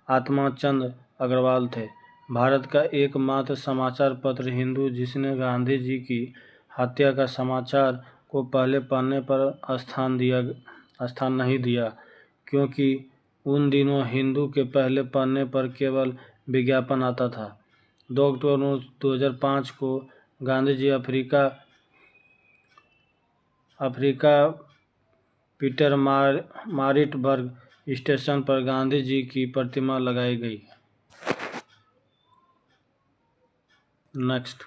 आत्माचंद अग्रवाल थे। भारत का एकमात्र समाचार पत्र हिंदू जिसने गांधी जी की हत्या का समाचार को पहले पन्ने पर स्थान नहीं दिया, क्योंकि उन दिनों हिंदू के पहले पन्ने पर केवल विज्ञापन आता था। 2 अक्टूबर 2005 को Gandhi ji Africa Peter मारिटबर्ग station पर गांधी जी की प्रतिमा लगाई गई। नेक्स्ट,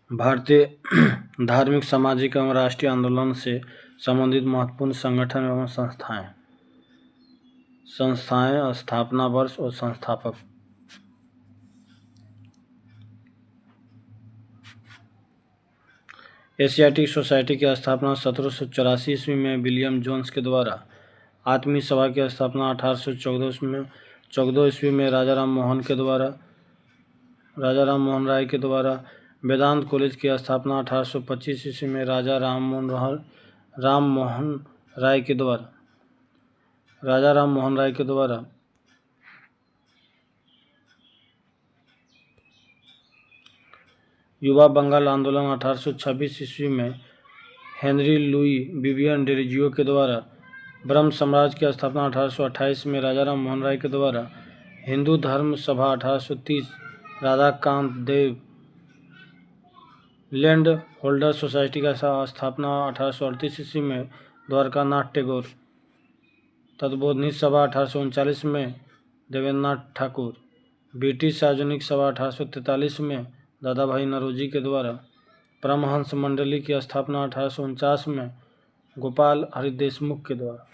भारतीय धार्मिक, सामाजिक एवं राष्ट्रीय आंदोलन से संबंधित महत्वपूर्ण संगठन एवं संस्थाएं, स्थापना वर्ष और संस्थापक। एशियाटिक सोसाइटी की स्थापना 1784 ईस्वी में विलियम जोन्स के द्वारा। आत्मीय सभा की स्थापना 1814 ईस्वी में राजा राम मोहन राय के द्वारा। वेदांत कॉलेज की स्थापना 1825 ईस्वी में राजा राम मोहन राय के द्वारा। युवा बंगाल आंदोलन 1826 ईस्वी में हेनरी लुई विवियन डेरोजियो के द्वारा। ब्रह्म साम्राज्य की स्थापना 1828 में राजा राम मोहन राय के द्वारा। हिंदू धर्म सभा 1830 राधाकांत देव। लैंड होल्डर सोसाइटी का स्थापना 1838 ईस्वी में द्वारकानाथ टैगोर। तत्वबोधनी सभा 1839 में देवेंद्रनाथ ठाकुर। ब्रिटिश सार्वजनिक सभा 1843 में दादा भाई नौरोजी के द्वारा। परमहंस मंडली की स्थापना 1849 में गोपाल हरि देशमुख के द्वारा।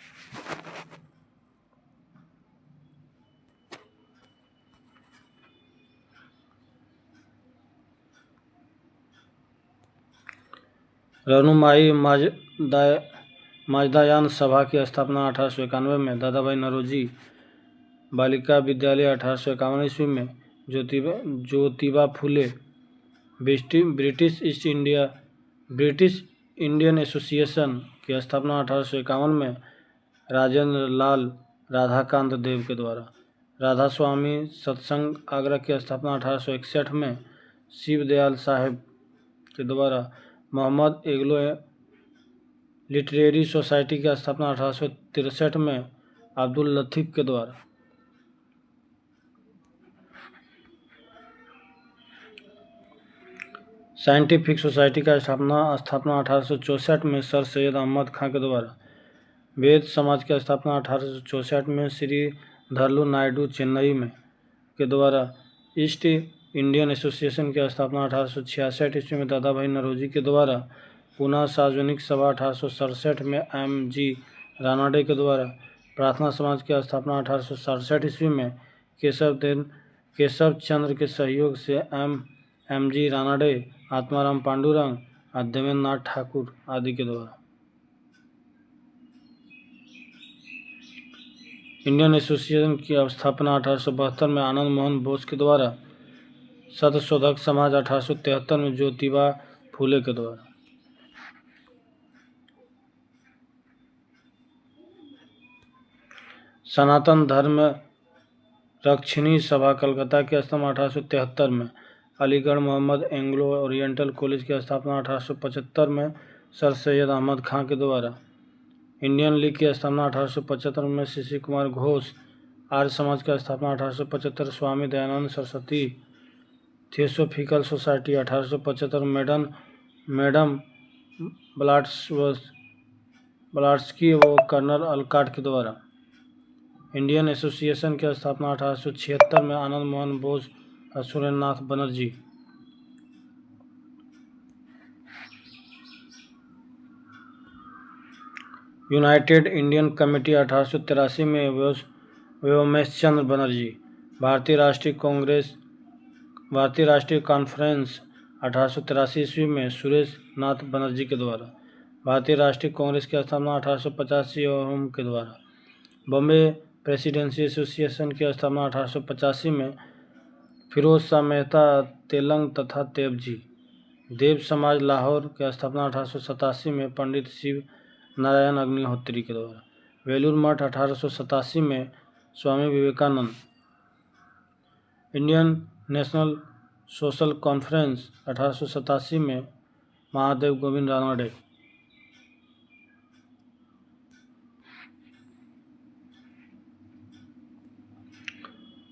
रनुमाई माजदायान सभा की स्थापना 1891 में दादा भाई नौरोजी। बालिका विद्यालय 1851 ईस्वी में Jyotiba Phule. British Indian association की स्थापना 1851 में राजेंद्र लाल राधाकांत देव के द्वारा। राधा स्वामी सत्संग आगरा की स्थापना 1861 में शिव दयाल साहेब के द्वारा। मोहम्मद एग्लो लिटरेरी सोसाइटी की स्थापना 1863 में अब्दुल लतीफ़ के द्वारा। साइंटिफिक सोसाइटी का स्थापना 1864 में सर सैयद अहमद खां के द्वारा। वेद समाज की स्थापना 1864 में श्री धरलू नायडू चेन्नई में के द्वारा। ईस्ट इंडियन एसोसिएशन की स्थापना 1866 ईस्वी में दादा भाई नौरोजी के द्वारा। पुनः सार्वजनिक सभा 1867 में M.G. रानाडे के द्वारा। प्रार्थना समाज की स्थापना 1867 ईस्वी में केशव चंद्र के सहयोग से M.G. रानाडे, आत्माराम पांडुरंग और देवेंद्रनाथ ठाकुर आदि के द्वारा। इंडियन एसोसिएशन की स्थापना 1872 में आनंद मोहन बोस के द्वारा। सत्यशोधक समाज 1873 में ज्योतिबा फूले के द्वारा। सनातन धर्म रक्षिणी सभा कलकत्ता की स्थापना 1873 में। Aligarh Mohammedan Anglo Oriental college की स्थापना 1875 में सर सैयद अहमद खां के द्वारा। इंडियन लीग की स्थापना 1875 में शिशिर कुमार घोष। आर्य समाज की स्थापना 1875 Swami Dayanand Saraswati. Theosophical Society 1875 madam Blavatsky व कर्नल अलकाट के द्वारा। इंडियन एसोसिएशन की स्थापना 1876 में आनंद मोहन बोस और Surendranath Banerjee. United Indian committee 1883 में व्योमेश चंद्र बनर्जी। भारतीय राष्ट्रीय कॉन्फ्रेंस 1883 ईस्वी में सुरेश नाथ बनर्जी के द्वारा। भारतीय राष्ट्रीय कांग्रेस की स्थापना 1885 ओम के द्वारा। बॉम्बे प्रेसिडेंसी एसोसिएशन की स्थापना 1885 में फिरोज शाह मेहता, तेलंग तथा तेवजी। देव समाज लाहौर की स्थापना 1887 में पंडित शिव नारायण अग्निहोत्री के द्वारा। वेलूर मठ 1887 में Swami Vivekananda. Indian National Social Conference 1887 में महादेव गोविंद रानडे।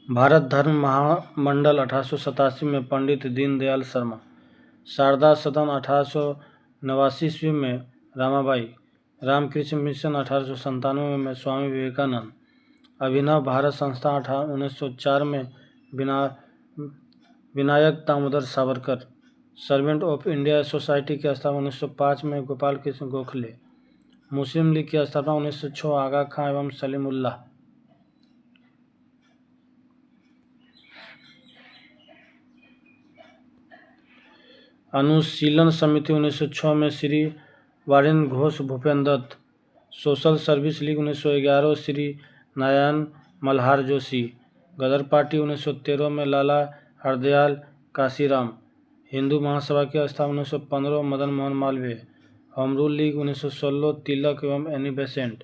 भारत धर्म महामंडल 1887 में पंडित दीनदयाल शर्मा। शारदा सदन 1889 ईस्वी में रामाबाई। रामकृष्ण मिशन 1897 में स्वामी विवेकानंद। अभिनव भारत संस्था 1904 में Vinayak Damodar Savarkar. Servant of India society की स्थापना 1905 में गोपाल कृष्ण गोखले। मुस्लिम लीग की स्थापना 1906 आगा खां एवं सलीमुल्लाह। अनुशीलन समिति 1906 में Shri Barin Ghosh Bhupendra Dutt. Social Service League 1911 Shri Narayan Malhar Joshi. Ghadar party 1913 में लाला हरदयाल काशीराम। हिंदू महासभा की स्थापना 1915 Madan Mohan Malviya. Home rule league 1916 तिलक एवं Annie Besant.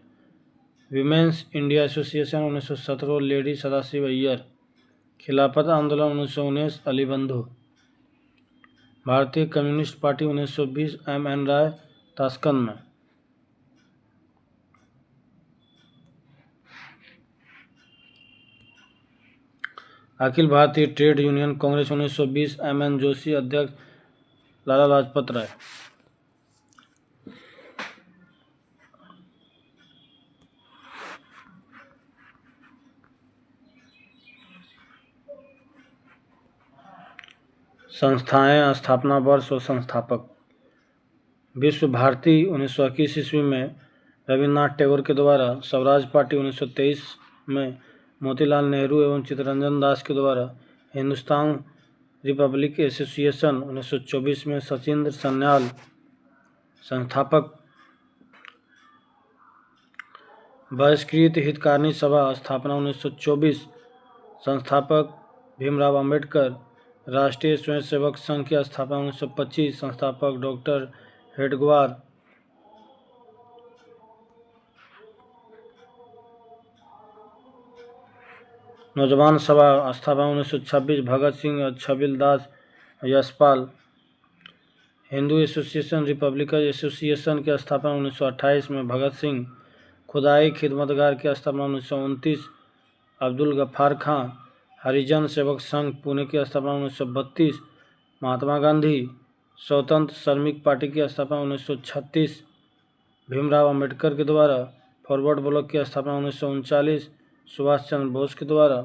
Women's India association 1917 lady Sadashiv Iyer. खिलाफत आंदोलन 1919 अली बंधु। भारतीय कम्युनिस्ट पार्टी 1920 M.N. राय ताशकंद में। Akhil Bharatiya trade union Congress 1920 M.N. Joshi अध्यक्ष लाला लाजपत राय। संस्थाएं, स्थापना वर्ष और संस्थापक। विश्व भारती 1921 ईस्वी में रविन्द्रनाथ टैगोर के द्वारा, स्वराज पार्टी 1923 में मोतीलाल नेहरू एवं चित्तरंजन दास के द्वारा, हिंदुस्तान रिपब्लिक एसोसिएशन 1924 में सचिंद्र सन्याल संस्थापक। बहिष्कृत हितकारिणी सभा स्थापना 1924 संस्थापक भीमराव अंबेडकर। राष्ट्रीय स्वयंसेवक संघ की स्थापना 1925 संस्थापक डॉक्टर हेडगवार। नौजवान सभा स्थापना 1926 Bhagat Singh, Chhabil Das, Yashpal. Hindu Association Republican Association की स्थापना 1928 में भगत सिंह। खुदाई खिदमतगार की स्थापना 1929 अब्दुल गफ्फार खां। हरिजन सेवक संघ पुणे की स्थापना 1932 महात्मा गांधी। स्वतंत्र श्रमिक पार्टी की स्थापना 1936 भीमराव अंबेडकर के द्वारा। फॉरवर्ड ब्लॉक की स्थापना 1939 सुभाष चंद्र बोस के द्वारा।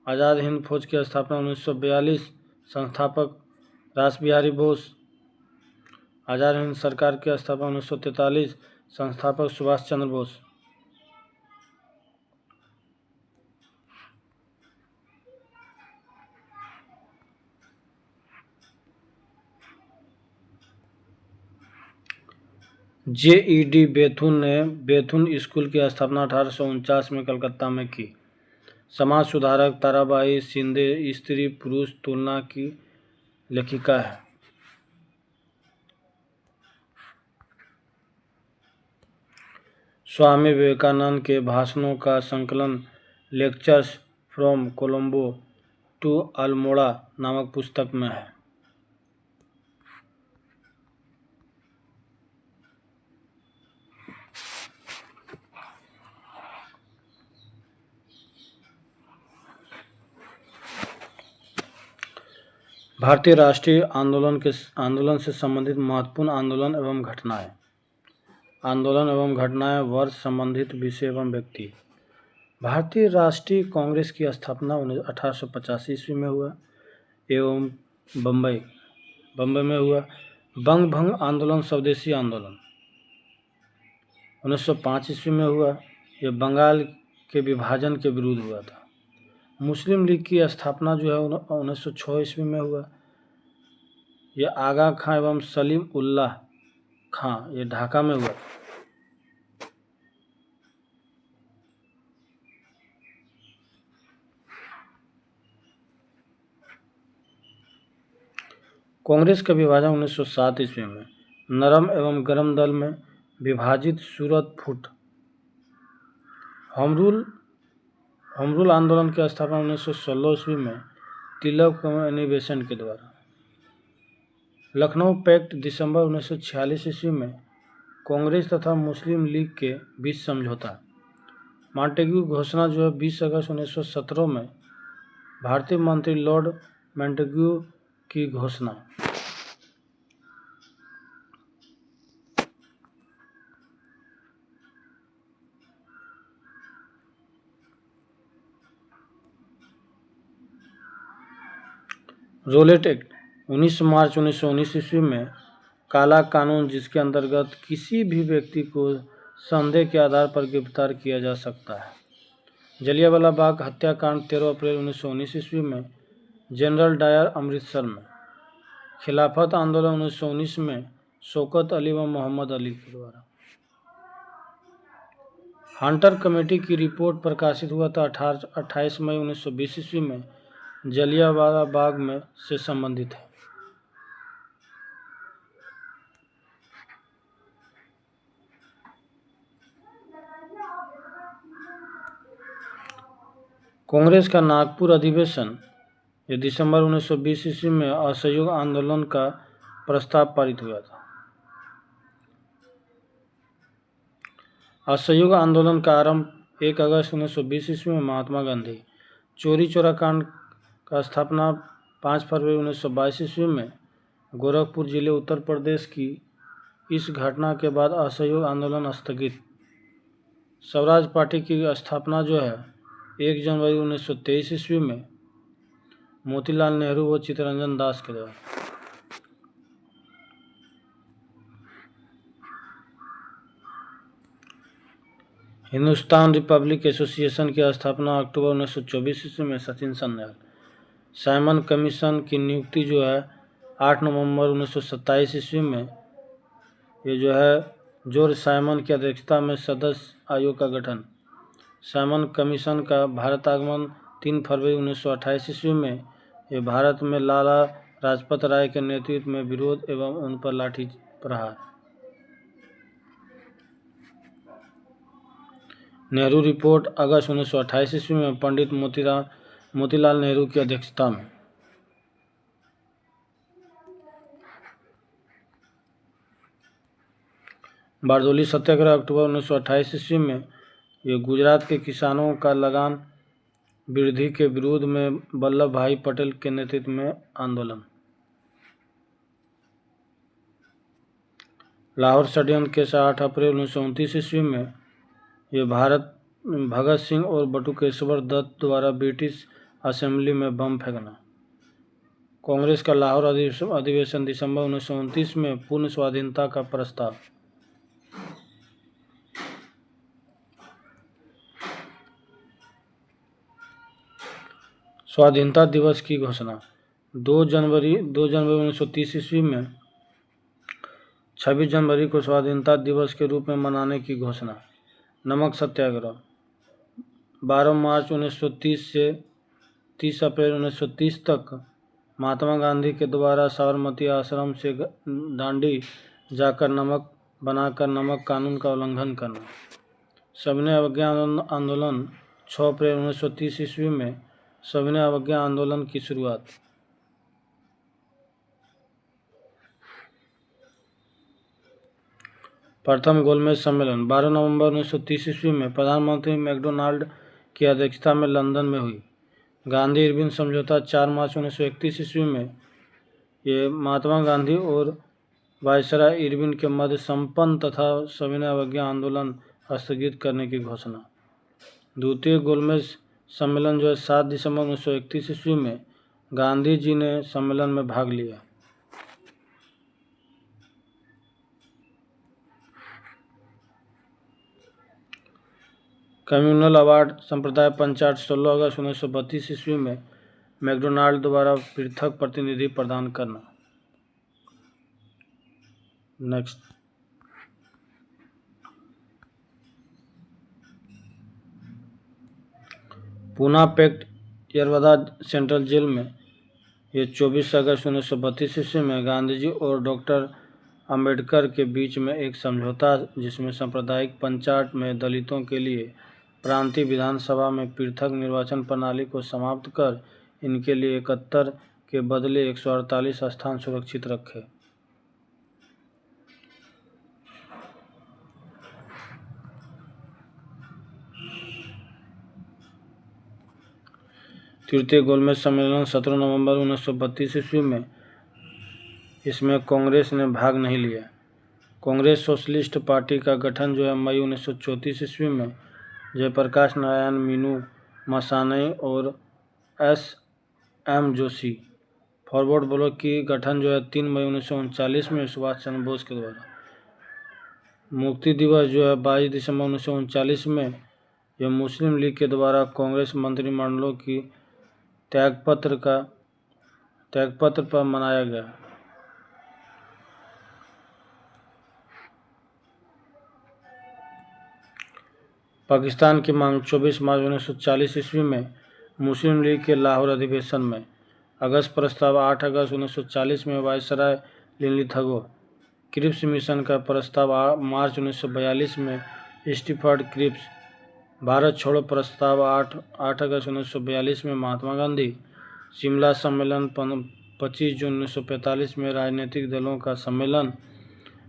आज़ाद हिंद फौज की स्थापना 1942 संस्थापक रास बिहारी बोस। आज़ाद हिंद सरकार की स्थापना 1943 संस्थापक सुभाष चंद्र बोस। J.E.D. बेथुन ने बेथुन स्कूल की स्थापना 1849 में कलकत्ता में की। समाज सुधारक ताराबाई शिंदे स्त्री पुरुष तुलना की लेखिका है। स्वामी विवेकानंद के भाषणों का संकलन lectures from Colombo to Almora नामक पुस्तक में है। भारतीय राष्ट्रीय आंदोलन से संबंधित महत्वपूर्ण आंदोलन एवं घटनाएं। आंदोलन एवं घटनाएं, वर्ष, संबंधित विषय एवं व्यक्ति। भारतीय राष्ट्रीय कांग्रेस की स्थापना 1885 ईस्वी में हुआ एवं बम्बई में हुआ। बंग भंग आंदोलन, स्वदेशी आंदोलन 1905 ईस्वी में हुआ। यह बंगाल के विभाजन के विरुद्ध हुआ था। मुस्लिम लीग की स्थापना जो है 1906 ईस्वी में हुआ। यह आगा खां एवं सलीम उल्लाह खां, ये ढाका में हुआ। कांग्रेस का विभाजन 1907 ईस्वी में। नरम एवं गरम दल में विभाजित सूरत फूट। होम रूल आंदोलन की स्थापना 1916 ईस्वी में तिलक एवं एनी बेसेंट के द्वारा। लखनऊ पैक्ट दिसंबर 1946 ईस्वी में कांग्रेस तथा मुस्लिम लीग के बीच समझौता। मॉन्टेग्यू घोषणा जो है 20 अगस्त 1917 में भारतीय मंत्री लॉर्ड मॉन्टेग्यू की घोषणा। रोलेट एक्ट 19 मार्च 1919 ईस्वी में काला कानून, जिसके अंतर्गत किसी भी व्यक्ति को संदेह के आधार पर गिरफ्तार किया जा सकता है। जलियांवाला बाग हत्याकांड 13 अप्रैल 1919 ईस्वी में। जनरल डायर अमृतसर में। खिलाफत आंदोलन 1919 में शौकत अली व मोहम्मद अली के द्वारा। हंटर कमेटी की रिपोर्ट प्रकाशित हुआ था 28 मई 1920 ईस्वी में। जलियांवाला बाग में से संबंधित है। कांग्रेस का नागपुर अधिवेशन, ये दिसंबर 1920 ईस्वी में असहयोग आंदोलन का प्रस्ताव पारित हुआ था। असहयोग आंदोलन का आरंभ 1 अगस्त 1920 ईस्वी में महात्मा गांधी चोरी चोरा कांड का स्थापना 5 फरवरी 1922 ईस्वी में गोरखपुर जिले उत्तर प्रदेश की। इस घटना के बाद असहयोग आंदोलन स्थगित। स्वराज पार्टी की स्थापना जो है 1 जनवरी 1923 ईस्वी में मोतीलाल नेहरू व चित्तरंजन दास के द्वारा। हिंदुस्तान रिपब्लिक एसोसिएशन की स्थापना अक्टूबर 1924 ईस्वी में सचिन सन्याल। साइमन कमीशन की नियुक्ति जो है 8 नवंबर 1927 ईस्वी में, ये जो है जॉर्ज साइमन की अध्यक्षता में सदस्य आयोग का गठन। साइमन कमीशन का भारत आगमन 3 फरवरी 1928 ईस्वी में। ये भारत में लाला लाजपत राय के नेतृत्व में विरोध एवं उन पर लाठी प्रहार। नेहरू रिपोर्ट अगस्त 1928 ईस्वी में पंडित मोतीलाल नेहरू की अध्यक्षता में। बारदोली सत्याग्रह अक्टूबर 1928 ईस्वी में। ये गुजरात के किसानों का लगान वृद्धि के विरोध में वल्लभ भाई पटेल के नेतृत्व में आंदोलन। लाहौर षड्यंत्र केस 8 अप्रैल 1929 ईस्वी में। ये भगत सिंह और बटुकेश्वर दत्त द्वारा ब्रिटिश असेंबली में बम फेंकना। कांग्रेस का लाहौर अधिवेशन दिसंबर 1929 में। पूर्ण स्वाधीनता का प्रस्ताव। स्वाधीनता दिवस की घोषणा 2 जनवरी 1930 ईस्वी में। 26 जनवरी को स्वाधीनता दिवस के रूप में मनाने की घोषणा। नमक सत्याग्रह 12 मार्च 1930 से 30 अप्रैल 1930 तक महात्मा गांधी के द्वारा साबरमती आश्रम से दांडी जाकर नमक बनाकर नमक कानून का उल्लंघन करना। सविनय अवज्ञा आंदोलन 6 अप्रैल 1930 ईस्वी में। सविनय अवज्ञा आंदोलन की शुरुआत। प्रथम गोलमेज सम्मेलन 12 नवंबर 1930 ईस्वी में प्रधानमंत्री मैकडोनाल्ड की अध्यक्षता में लंदन में हुई। गांधी इरविन समझौता 4 मार्च 1931 ईस्वी में। ये महात्मा गांधी और वायसराय इरविन के मध्य संपन्न तथा सविनय अवज्ञा आंदोलन स्थगित करने की घोषणा। द्वितीय गोलमेज सम्मेलन जो है 7 दिसंबर 1931 ईस्वी में। गांधी जी ने सम्मेलन में भाग लिया। कम्युनल अवार्ड संप्रदाय पंचायत 16 अगस्त 1932 ईस्वी में। मैकडोनाल्ड द्वारा पृथक प्रतिनिधि प्रदान करना। Next Poona pact Yerwada central jail में। ये 24 अगस्त 1932 ईस्वी में गांधी जी और डॉक्टर अंबेडकर के बीच में एक समझौता, जिसमें सांप्रदायिक पंचायत में दलितों के लिए प्रांतीय विधानसभा में पृथक निर्वाचन प्रणाली को समाप्त कर इनके लिए 71 के बदले 148 स्थान सुरक्षित रखे। तृतीय गोलमेज सम्मेलन 17 नवंबर 1932 ईस्वी में। इसमें कांग्रेस ने भाग नहीं लिया। कांग्रेस सोशलिस्ट पार्टी का गठन जो है मई 1934 ईस्वी में। जयप्रकाश नारायण, मीनू मसानी और S.M. जोशी। फॉरवर्ड ब्लॉक की गठन जो है 3 मई 1939 में सुभाष चंद्र बोस के द्वारा। मुक्ति दिवस जो है 22 दिसंबर 1939 में। यह मुस्लिम लीग के द्वारा कांग्रेस मंत्रिमंडलों की त्यागपत्र पर मनाया गया। पाकिस्तान की मांग 24 मार्च 1940 ईस्वी में। मुस्लिम लीग के लाहौर अधिवेशन में। अगस्त प्रस्ताव 8 अगस्त 1940 में वायसराय लिनलिथगो। क्रिप्स मिशन का प्रस्ताव मार्च 1942 में स्टीफर्ड क्रिप्स। भारत छोड़ो प्रस्ताव 8 अगस्त 1942 में महात्मा गांधी। शिमला सम्मेलन 25 जून 1945 में राजनीतिक दलों का सम्मेलन।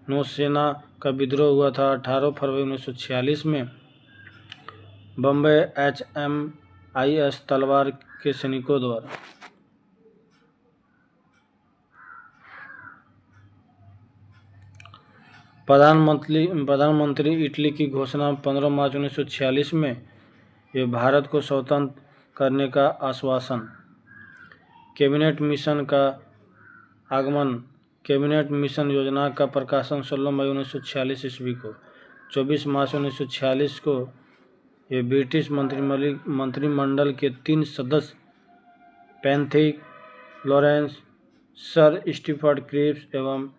नौसेना का विद्रोह हुआ था 18 फरवरी 1946 में। बम्बई IS तलवार के सैनिकों द्वारा। प्रधानमंत्री इटली की घोषणा 15 मार्च 1946 में, ये भारत को स्वतंत्र करने का आश्वासन। कैबिनेट मिशन का आगमन। कैबिनेट मिशन योजना का प्रकाशन 16 मई 1946 ईस्वी को। 24 मार्च 1946 को ये ब्रिटिश मंत्रिमंडल के 3 सदस्य Pethick Lawrence, sir Stafford Cripps एवं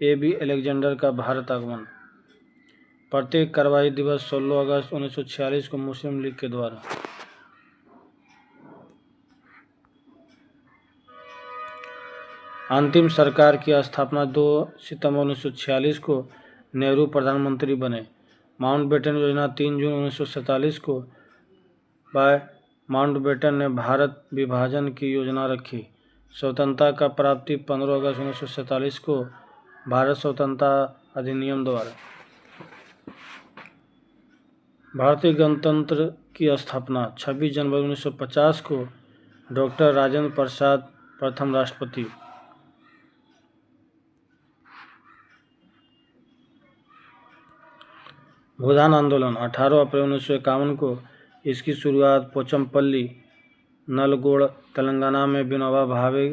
AB अलेक्जेंडर का भारत आगमन। प्रत्येक कार्रवाई दिवस 16 अगस्त 1946 को मुस्लिम लीग के द्वारा। अंतिम सरकार की स्थापना 2 सितंबर 1946 को नेहरू प्रधानमंत्री बने। माउंटबेटन योजना 3 जून 1947 को बाय माउंटबेटन ने भारत विभाजन की योजना रखी। स्वतंत्रता का प्राप्ति 15 अगस्त 1947 को भारत स्वतंत्रता अधिनियम द्वारा। भारतीय गणतंत्र की स्थापना 26 जनवरी 1950 को डॉक्टर राजेंद्र प्रसाद प्रथम राष्ट्रपति। भूदान आंदोलन 18 अप्रैल 1951 को, इसकी शुरुआत पोचमपल्ली नलगोड़ तेलंगाना में विनोबा भावे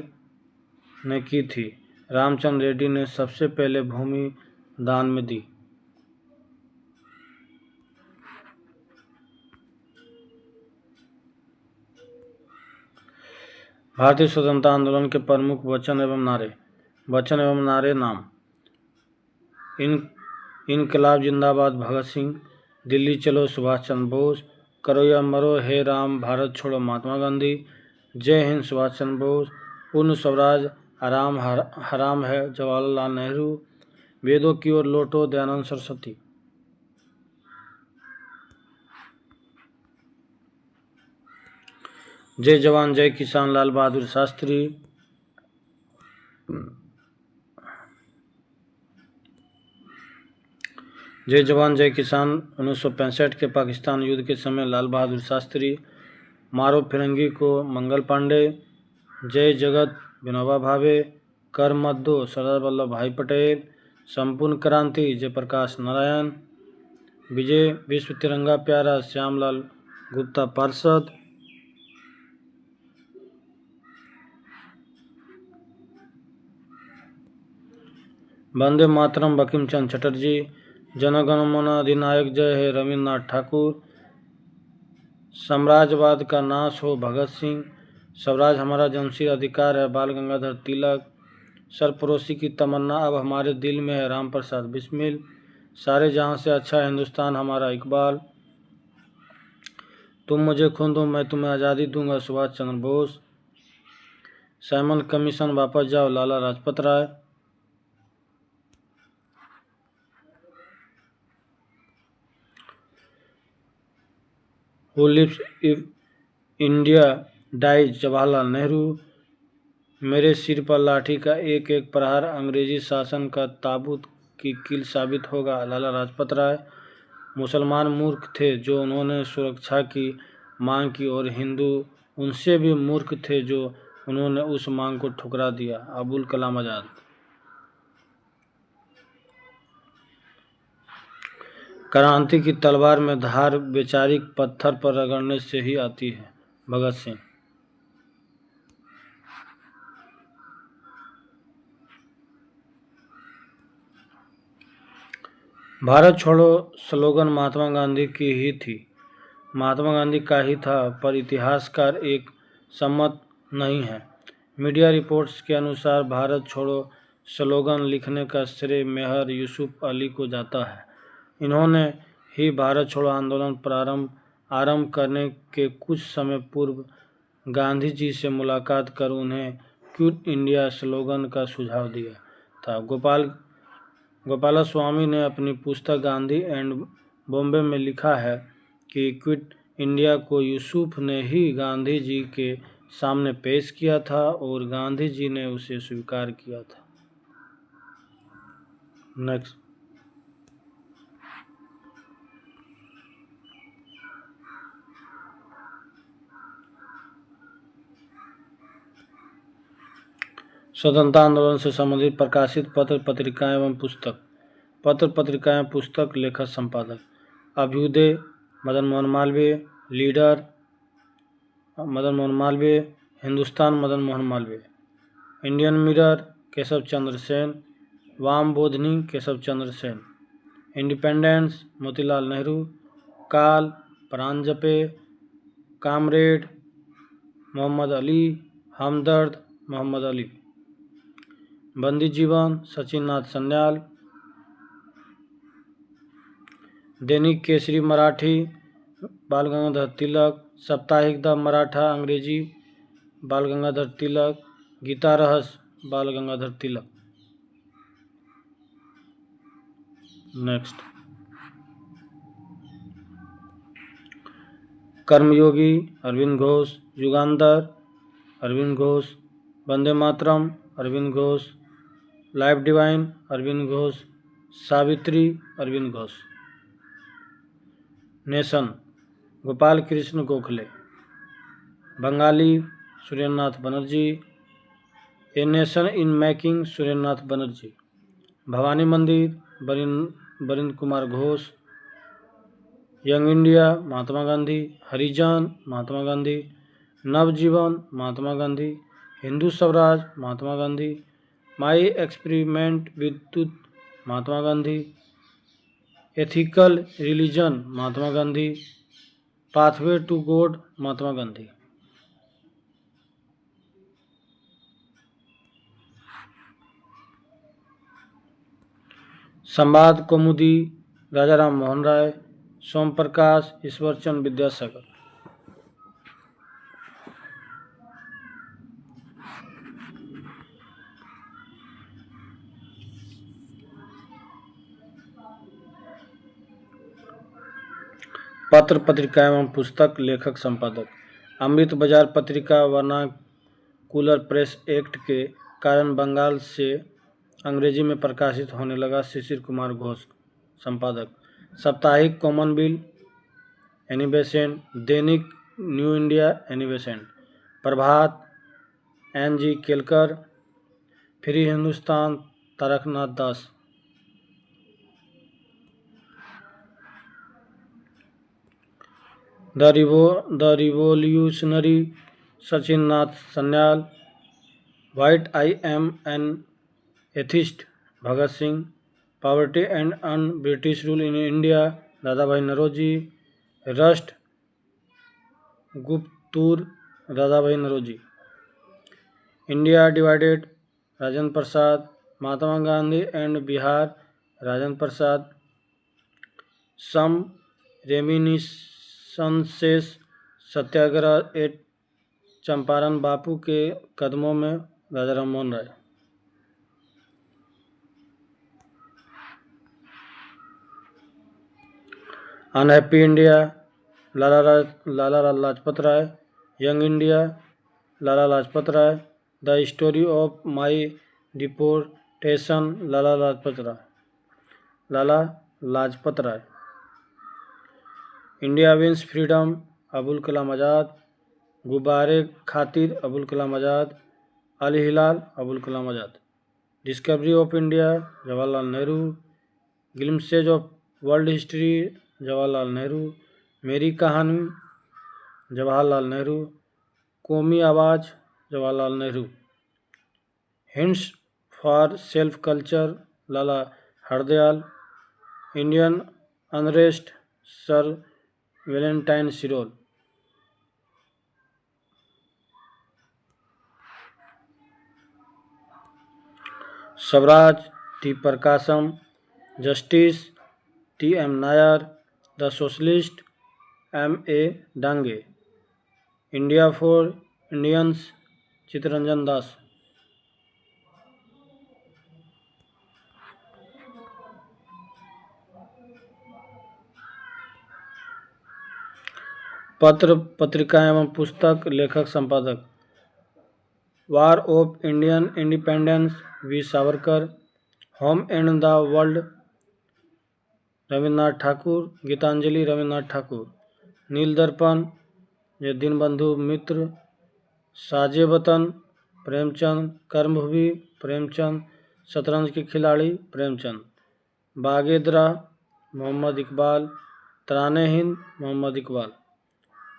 ने की थी। रामचंद्र रेड्डी ने सबसे पहले भूमि दान में दी। भारतीय स्वतंत्रता आंदोलन के प्रमुख वचन एवं नारे नाम। इनकलाब जिंदाबाद भगत सिंह, दिल्ली चलो सुभाष चंद्र बोस, करो या मरो हे राम भारत छोड़ो महात्मा गांधी, जय हिंद सुभाष चंद्र बोस, पूर्ण स्वराज आराम हराम है जवाहरलाल नेहरू, वेदों की ओर लौटो दयानंद सरस्वती। जय जवान जय किसान लाल बहादुर शास्त्री। जय जवान जय किसान 1965 के पाकिस्तान युद्ध के समय लाल बहादुर शास्त्री। मारो फिरंगी को मंगल पांडे। जय जगत विनोबा भावे। कर मत दो सरदार वल्लभ भाई पटेल। संपूर्ण क्रांति जयप्रकाश नारायण। विजय विश्व तिरंगा प्यारा श्यामलाल गुप्ता पार्षद। वंदे मातरम बंकिम चंद्र चटर्जी। जनगण मन अधिनायक जय है रविन्द्रनाथ ठाकुर। साम्राज्यवाद का नाश हो भगत सिंह। स्वराज हमारा जन्मसिद्ध अधिकार है बाल गंगाधर तिलक। सरफरोशी की तमन्ना अब हमारे दिल में है राम प्रसाद बिस्मिल। सारे जहां से अच्छा हिंदुस्तान हमारा इकबाल। तुम मुझे खून दो मैं तुम्हें आज़ादी दूंगा सुभाष चंद्र बोस। साइमन कमीशन वापस जाओ Lala Lajpat Rai. Who lives if India dies Jawaharlal Nehru. मेरे सिर पर लाठी का एक एक प्रहार अंग्रेजी शासन का ताबूत की कील साबित होगा लाला लाजपत राय। मुसलमान मूर्ख थे जो उन्होंने सुरक्षा की मांग की और हिंदू उनसे भी मूर्ख थे जो उन्होंने उस मांग को ठुकरा दिया अबुल कलाम आज़ाद। क्रांति की तलवार में धार वैचारिक पत्थर पर रगड़ने से ही आती है भगत सिंह। भारत छोड़ो स्लोगन महात्मा गांधी की ही थी। महात्मा गांधी का ही था पर इतिहासकार एक सम्मत नहीं है। मीडिया रिपोर्ट्स के अनुसार भारत छोड़ो स्लोगन लिखने का श्रेय मेहर यूसुफ अली को जाता है। इन्होंने ही भारत छोड़ो आंदोलन आरंभ करने के कुछ समय पूर्व गांधी जी से मुलाकात कर उन्हें क्विट इंडिया स्लोगन का सुझाव दिया था। गोपालस्वामी ने अपनी पुस्तक गांधी एंड बॉम्बे में लिखा है कि क्विट इंडिया को यूसुफ ने ही गांधी जी के सामने पेश किया था और गांधी जी ने उसे स्वीकार किया था। नेक्स्ट। स्वतंत्रता आंदोलन से संबंधित प्रकाशित पत्र पत्रिकाएं एवं पुस्तक। पत्र पत्रिकाएं पुस्तक लेखक संपादक। Abhyudaya Madan Mohan Malaviya, Leader Madan Mohan Malaviya, Hindustan Madan Mohan Malaviya, Indian Mirror Keshav Chandra Sen, Bama Bodhini Keshav Chandra Sen, Independence Motilal Nehru, Kal Paranjpe, Comrade Mohammad Ali, Hamdard Mohammad Ali, Bandi Jeevan सचिननाथ Sanyal, दैनिक केसरी मराठी बाल गंगाधर तिलक, साप्ताहिक द मराठा अंग्रेजी बाल गंगाधर तिलक, Gita Rahasya Bal Gangadhar Tilak. Next, Karmayogi Aurobindo Ghosh, Yugantar Aurobindo Ghosh, Vande Mataram Aurobindo Ghosh, life divine Aurobindo Ghosh, Savitri Aurobindo Ghosh. Nation Gopal Krishna Gokhale, Bengalee Surendranath Banerjee, a nation in making Surendranath Banerjee, Bhawani Mandir Barindra Kumar Ghosh, young India Mahatma Gandhi, Harijan Mahatma Gandhi, Navajivan Mahatma Gandhi, Hindu Swaraj Mahatma Gandhi, my experiment विद्युत Mahatma Gandhi, ethical religion Mahatma Gandhi, pathway to God Mahatma Gandhi. संवाद कौमुदी राजा राम मोहन राय, सोम प्रकाश ईश्वरचंद विद्यासागर। पत्र पत्रिका एवं पुस्तक लेखक संपादक। अमृत बाजार पत्रिका वर्नाकुलर प्रेस एक्ट के कारण बंगाल से अंग्रेजी में प्रकाशित होने लगा। शिशिर कुमार घोष संपादक। साप्ताहिक कॉमनवेल्थ एनिबेसेंट, दैनिक न्यू इंडिया एनिबेसेंट, प्रभात एन.जी. Kelkar, free Hindustan Taraknath Das. The revolutionary Sachindranath Sanyal, why I am an atheist Bhagat Singh, poverty and un British rule in India Dadabhai Naoroji, Rast Goftar Dadabhai Naoroji, India divided Rajendra Prasad, Mahatma Gandhi and Bihar Rajendra Prasad, some reminiscences satyagraha at Champaran Bapu के कदमों में Raja Ram Mohan Roy. Unhappy India Lala Lajpat Rai, young India Lala Lajpat Rai, the story of my deportation Lala Lajpat Rai, India wins freedom Abul Kalam Azad, Ghubare Khatir Abul Kalam Azad, Al Hilal Abul Kalam Azad, discovery of India Jawaharlal Nehru, glimpses of world history Jawaharlal Nehru, Meri Kahani Jawaharlal Nehru, Qaumi Awaz Jawaharlal Nehru, hints for self culture Lala Hardayal, Indian unrest sir Valentine Chirol. Swaraj T Prakasam, justice T M Nair, the socialist M.A. Dange, India for Indians Chittaranjan Das. पत्र पत्रिका एवं पुस्तक लेखक संपादक। War of Indian independence V Savarkar, home and the world Rabindranath Thakur, Gitanjali Rabindranath Thakur, Neel Darpan ये दीनबंधु मित्र, साजे वतन प्रेमचंद, कर्मभूमि प्रेमचंद, शतरंज के खिलाड़ी प्रेमचंद, बागेद्रा मोहम्मद इकबाल, तराने हिंद मोहम्मद इकबाल,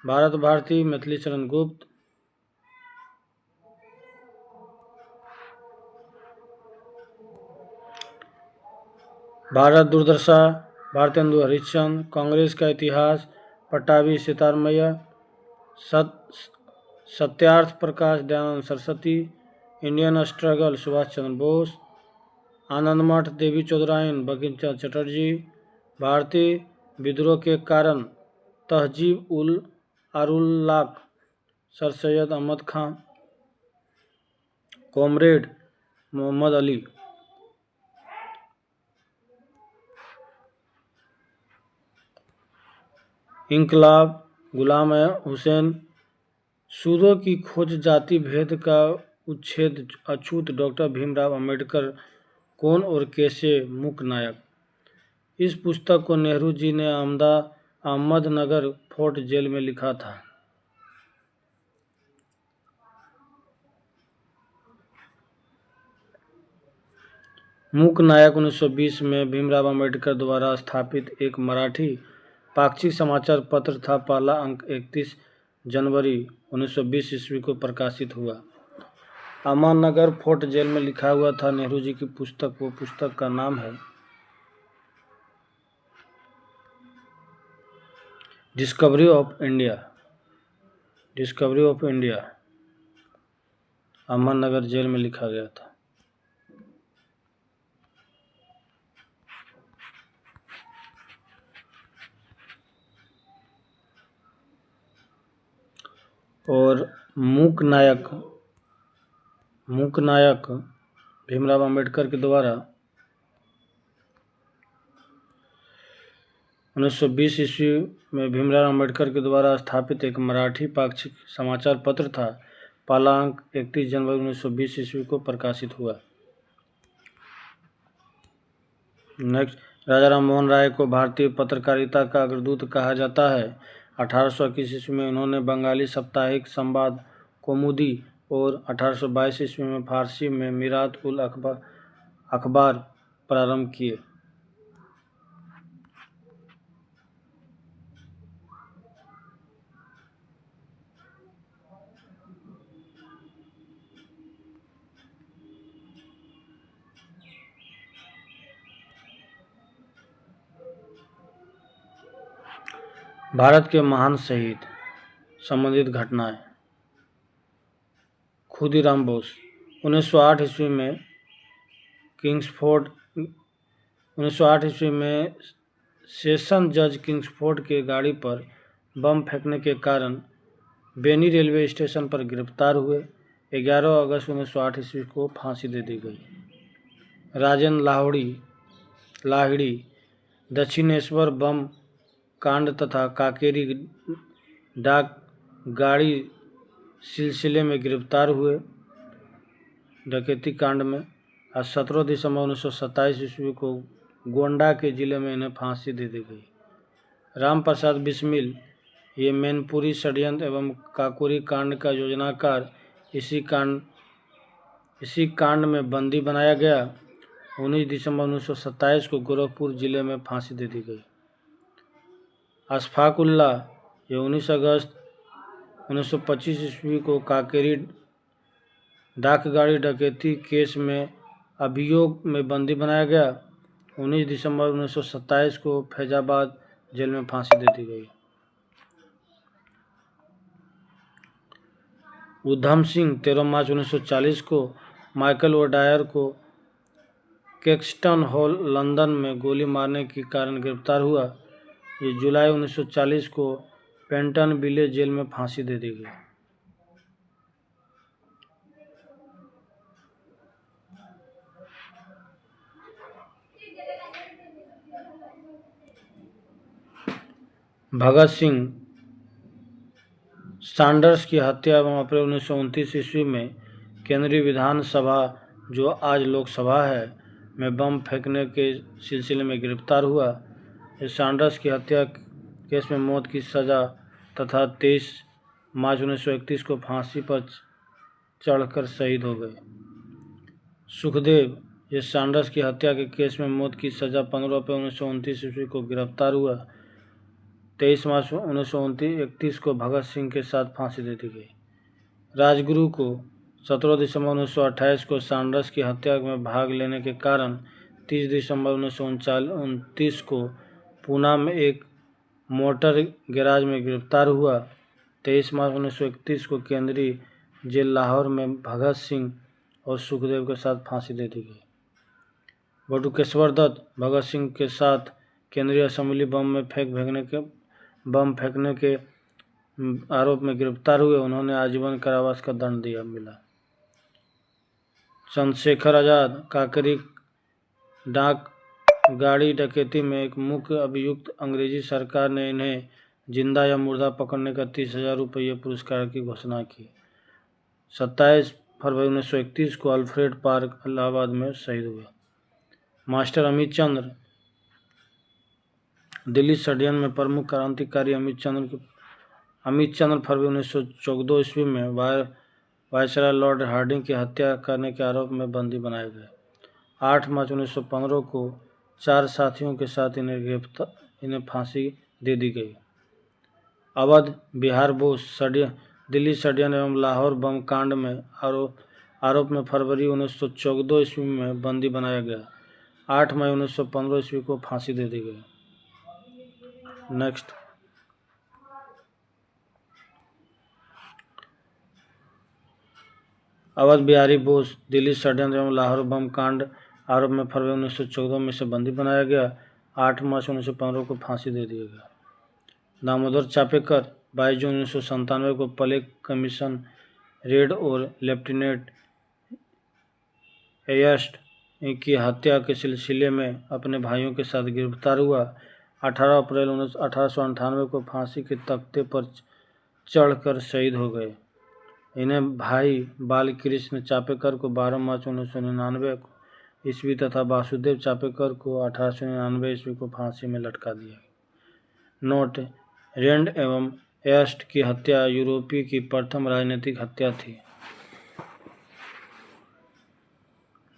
भारत भारती मैथिली शरण गुप्त, भारत दुर्दशा भारतेंदु हरिश्चंद्र, कांग्रेस का इतिहास पट्टाभी सितारमैया, सत्यार्थ प्रकाश दयानंद सरस्वती, इंडियन स्ट्रगल सुभाष चंद्र बोस, आनंदमठ देवी चौधरायन बंकिम चंद्र चटर्जी, भारतीय विद्रोह के कारण तहजीब उल आरुल्लाक सर सैयद अहमद खां, कॉमरेड मोहम्मद अली, इंकलाब गुलाम हुसैन, सूदों की खोज जाति भेद का उच्छेद अछूत डॉक्टर भीमराव अंबेडकर, कौन और कैसे मूक नायक। इस पुस्तक को नेहरू जी ने अहमदनगर फोर्ट जेल में लिखा था। मूक नायक 1920 में भीमराव अंबेडकर द्वारा स्थापित एक मराठी पाक्षिक समाचार पत्र था। पहला अंक 31 जनवरी 1920 ईस्वी को प्रकाशित हुआ। अहमदनगर फोर्ट जेल में लिखा हुआ था नेहरू जी की पुस्तक। वो पुस्तक का नाम है discovery of India. Discovery of India Ahmednagar jail में लिखा गया था। और मूक नायक भीमराव अंबेडकर के द्वारा 1920 ईस्वी में भीमराव अंबेडकर के द्वारा स्थापित एक मराठी पाक्षिक समाचार पत्र था। पहला अंक 31 जनवरी 1920 ईस्वी को प्रकाशित हुआ। नेक्स्ट, राजा राम मोहन राय को भारतीय पत्रकारिता का अग्रदूत कहा जाता है। 1821 ईस्वी में उन्होंने बंगाली साप्ताहिक संवाद कौमुदी और 1822 ईस्वी में फारसी में मीरात उल अखबार प्रारंभ किए। भारत के महान शहीद संबंधित घटनाएं। खुदीराम बोस 1908 ईस्वी में सेशन जज किंग्सफोर्ड के गाड़ी पर बम फेंकने के कारण बेनी रेलवे स्टेशन पर गिरफ्तार हुए। 11 अगस्त 1908 ईस्वी को फांसी दे दी गई। राजेंद्र लाहिड़ी दक्षिणेश्वर बम कांड तथा काकेरी डाक गाड़ी सिलसिले में गिरफ्तार हुए डकैती कांड में। 17 दिसंबर 1927 ईस्वी को गोंडा के जिले में इन्हें फांसी दे दी गई। राम प्रसाद बिस्मिल, ये मैनपुरी षड्यंत्र एवं काकोरी कांड का योजनाकार, इसी कांड में बंदी बनाया गया। 19 दिसंबर 1927 को गोरखपुर जिले में फांसी दे दी गई। अशफाक उल्लाह, ये 19 अगस्त 1925 ईस्वी को काकेरी डाकगाड़ी डकैती केस में अभियोग में बंदी बनाया गया। 19 दिसंबर 1927 को फैजाबाद जेल में फांसी दे दी गई। उधम सिंह 13 मार्च 1940 को माइकल ओडायर को कैक्सटन हॉल लंदन में गोली मारने के कारण गिरफ्तार हुआ। ये जुलाई 1940 को पेंटन विले जेल में फांसी दे दी गई। भगत सिंह सैंडर्स की हत्या एवं अप्रैल 1929 ईस्वी में केंद्रीय विधानसभा, जो आज लोकसभा है, में बम फेंकने के सिलसिले में गिरफ्तार हुआ। इस सैंडर्स की हत्या केस में मौत की सज़ा तथा 23 मार्च 1931 को फांसी पर चढ़कर शहीद हो गए। सुखदेव, ये सैंडर्स की हत्या के केस में मौत की सज़ा 15 अप्रैल 1929 ईस्वी को गिरफ्तार हुआ। 23 मार्च 1931 को भगत सिंह के साथ फांसी दे दी गई। राजगुरु को 17 दिसंबर 1928 को सैंडर्स की हत्या में भाग लेने के कारण 30 दिसंबर 1929 को पूना में एक मोटर गैराज में गिरफ्तार हुआ। 23 मार्च 1931 को केंद्रीय जेल लाहौर में भगत सिंह और सुखदेव के साथ फांसी दे दी गई। बटुकेश्वर दत्त भगत सिंह के साथ केंद्रीय असेंबली बम फेंकने के आरोप में गिरफ्तार हुए। उन्होंने आजीवन कारावास का दंड मिला। चंद्रशेखर आज़ाद काकरी डाक गाड़ी डकैती में एक मुख्य अभियुक्त, अंग्रेजी सरकार ने इन्हें जिंदा या मुर्दा पकड़ने का 30,000 रुपये पुरस्कार की घोषणा की। 27 फरवरी 1931 को अल्फ्रेड पार्क इलाहाबाद में शहीद हुए। मास्टर अमित चंद्र, दिल्ली षड्यंत्र में प्रमुख क्रांतिकारी अमित चंद्र फरवरी 1914 ईस्वी में वायसराय लॉर्ड हार्डिंग की हत्या करने के आरोप में बंदी बनाए गए। 8 मार्च 1915 को 4 साथियों के साथ इन्हें फांसी दे दी गई। अवध बिहार बोस दिल्ली षड्यंत्र एवं लाहौर बम कांड में आरोप में फरवरी 1914 ईस्वी में बंदी बनाया गया। 8 मई 1915 ईस्वी को फांसी दे दी गई। नेक्स्ट, अवध बिहारी बोस दिल्ली षड्यंत्र एवं लाहौर बम कांड आरोप में फरवरी 1914 में से बंदी बनाया गया। 8 मार्च 1915 को फांसी दे दिया गया। दामोदर चापेकर 22 जून 1997 को प्लेग कमीशन रेड और लेफ्टिनेंट एयस्ट की हत्या के सिलसिले में अपने भाइयों के साथ गिरफ्तार हुआ। 18 अप्रैल 1898 को फांसी के तख्ते पर चढ़कर शहीद हो गए। इन्हें भाई बालकृष्ण चापेकर को 12 मार्च 1999 ईस्वी तथा वासुदेव चापेकर को 1899 ईस्वी को फांसी में लटका दिया। नोट, रेंड एवं एस्ट की हत्या यूरोपीय की प्रथम राजनीतिक हत्या थी।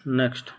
नेक्स्ट,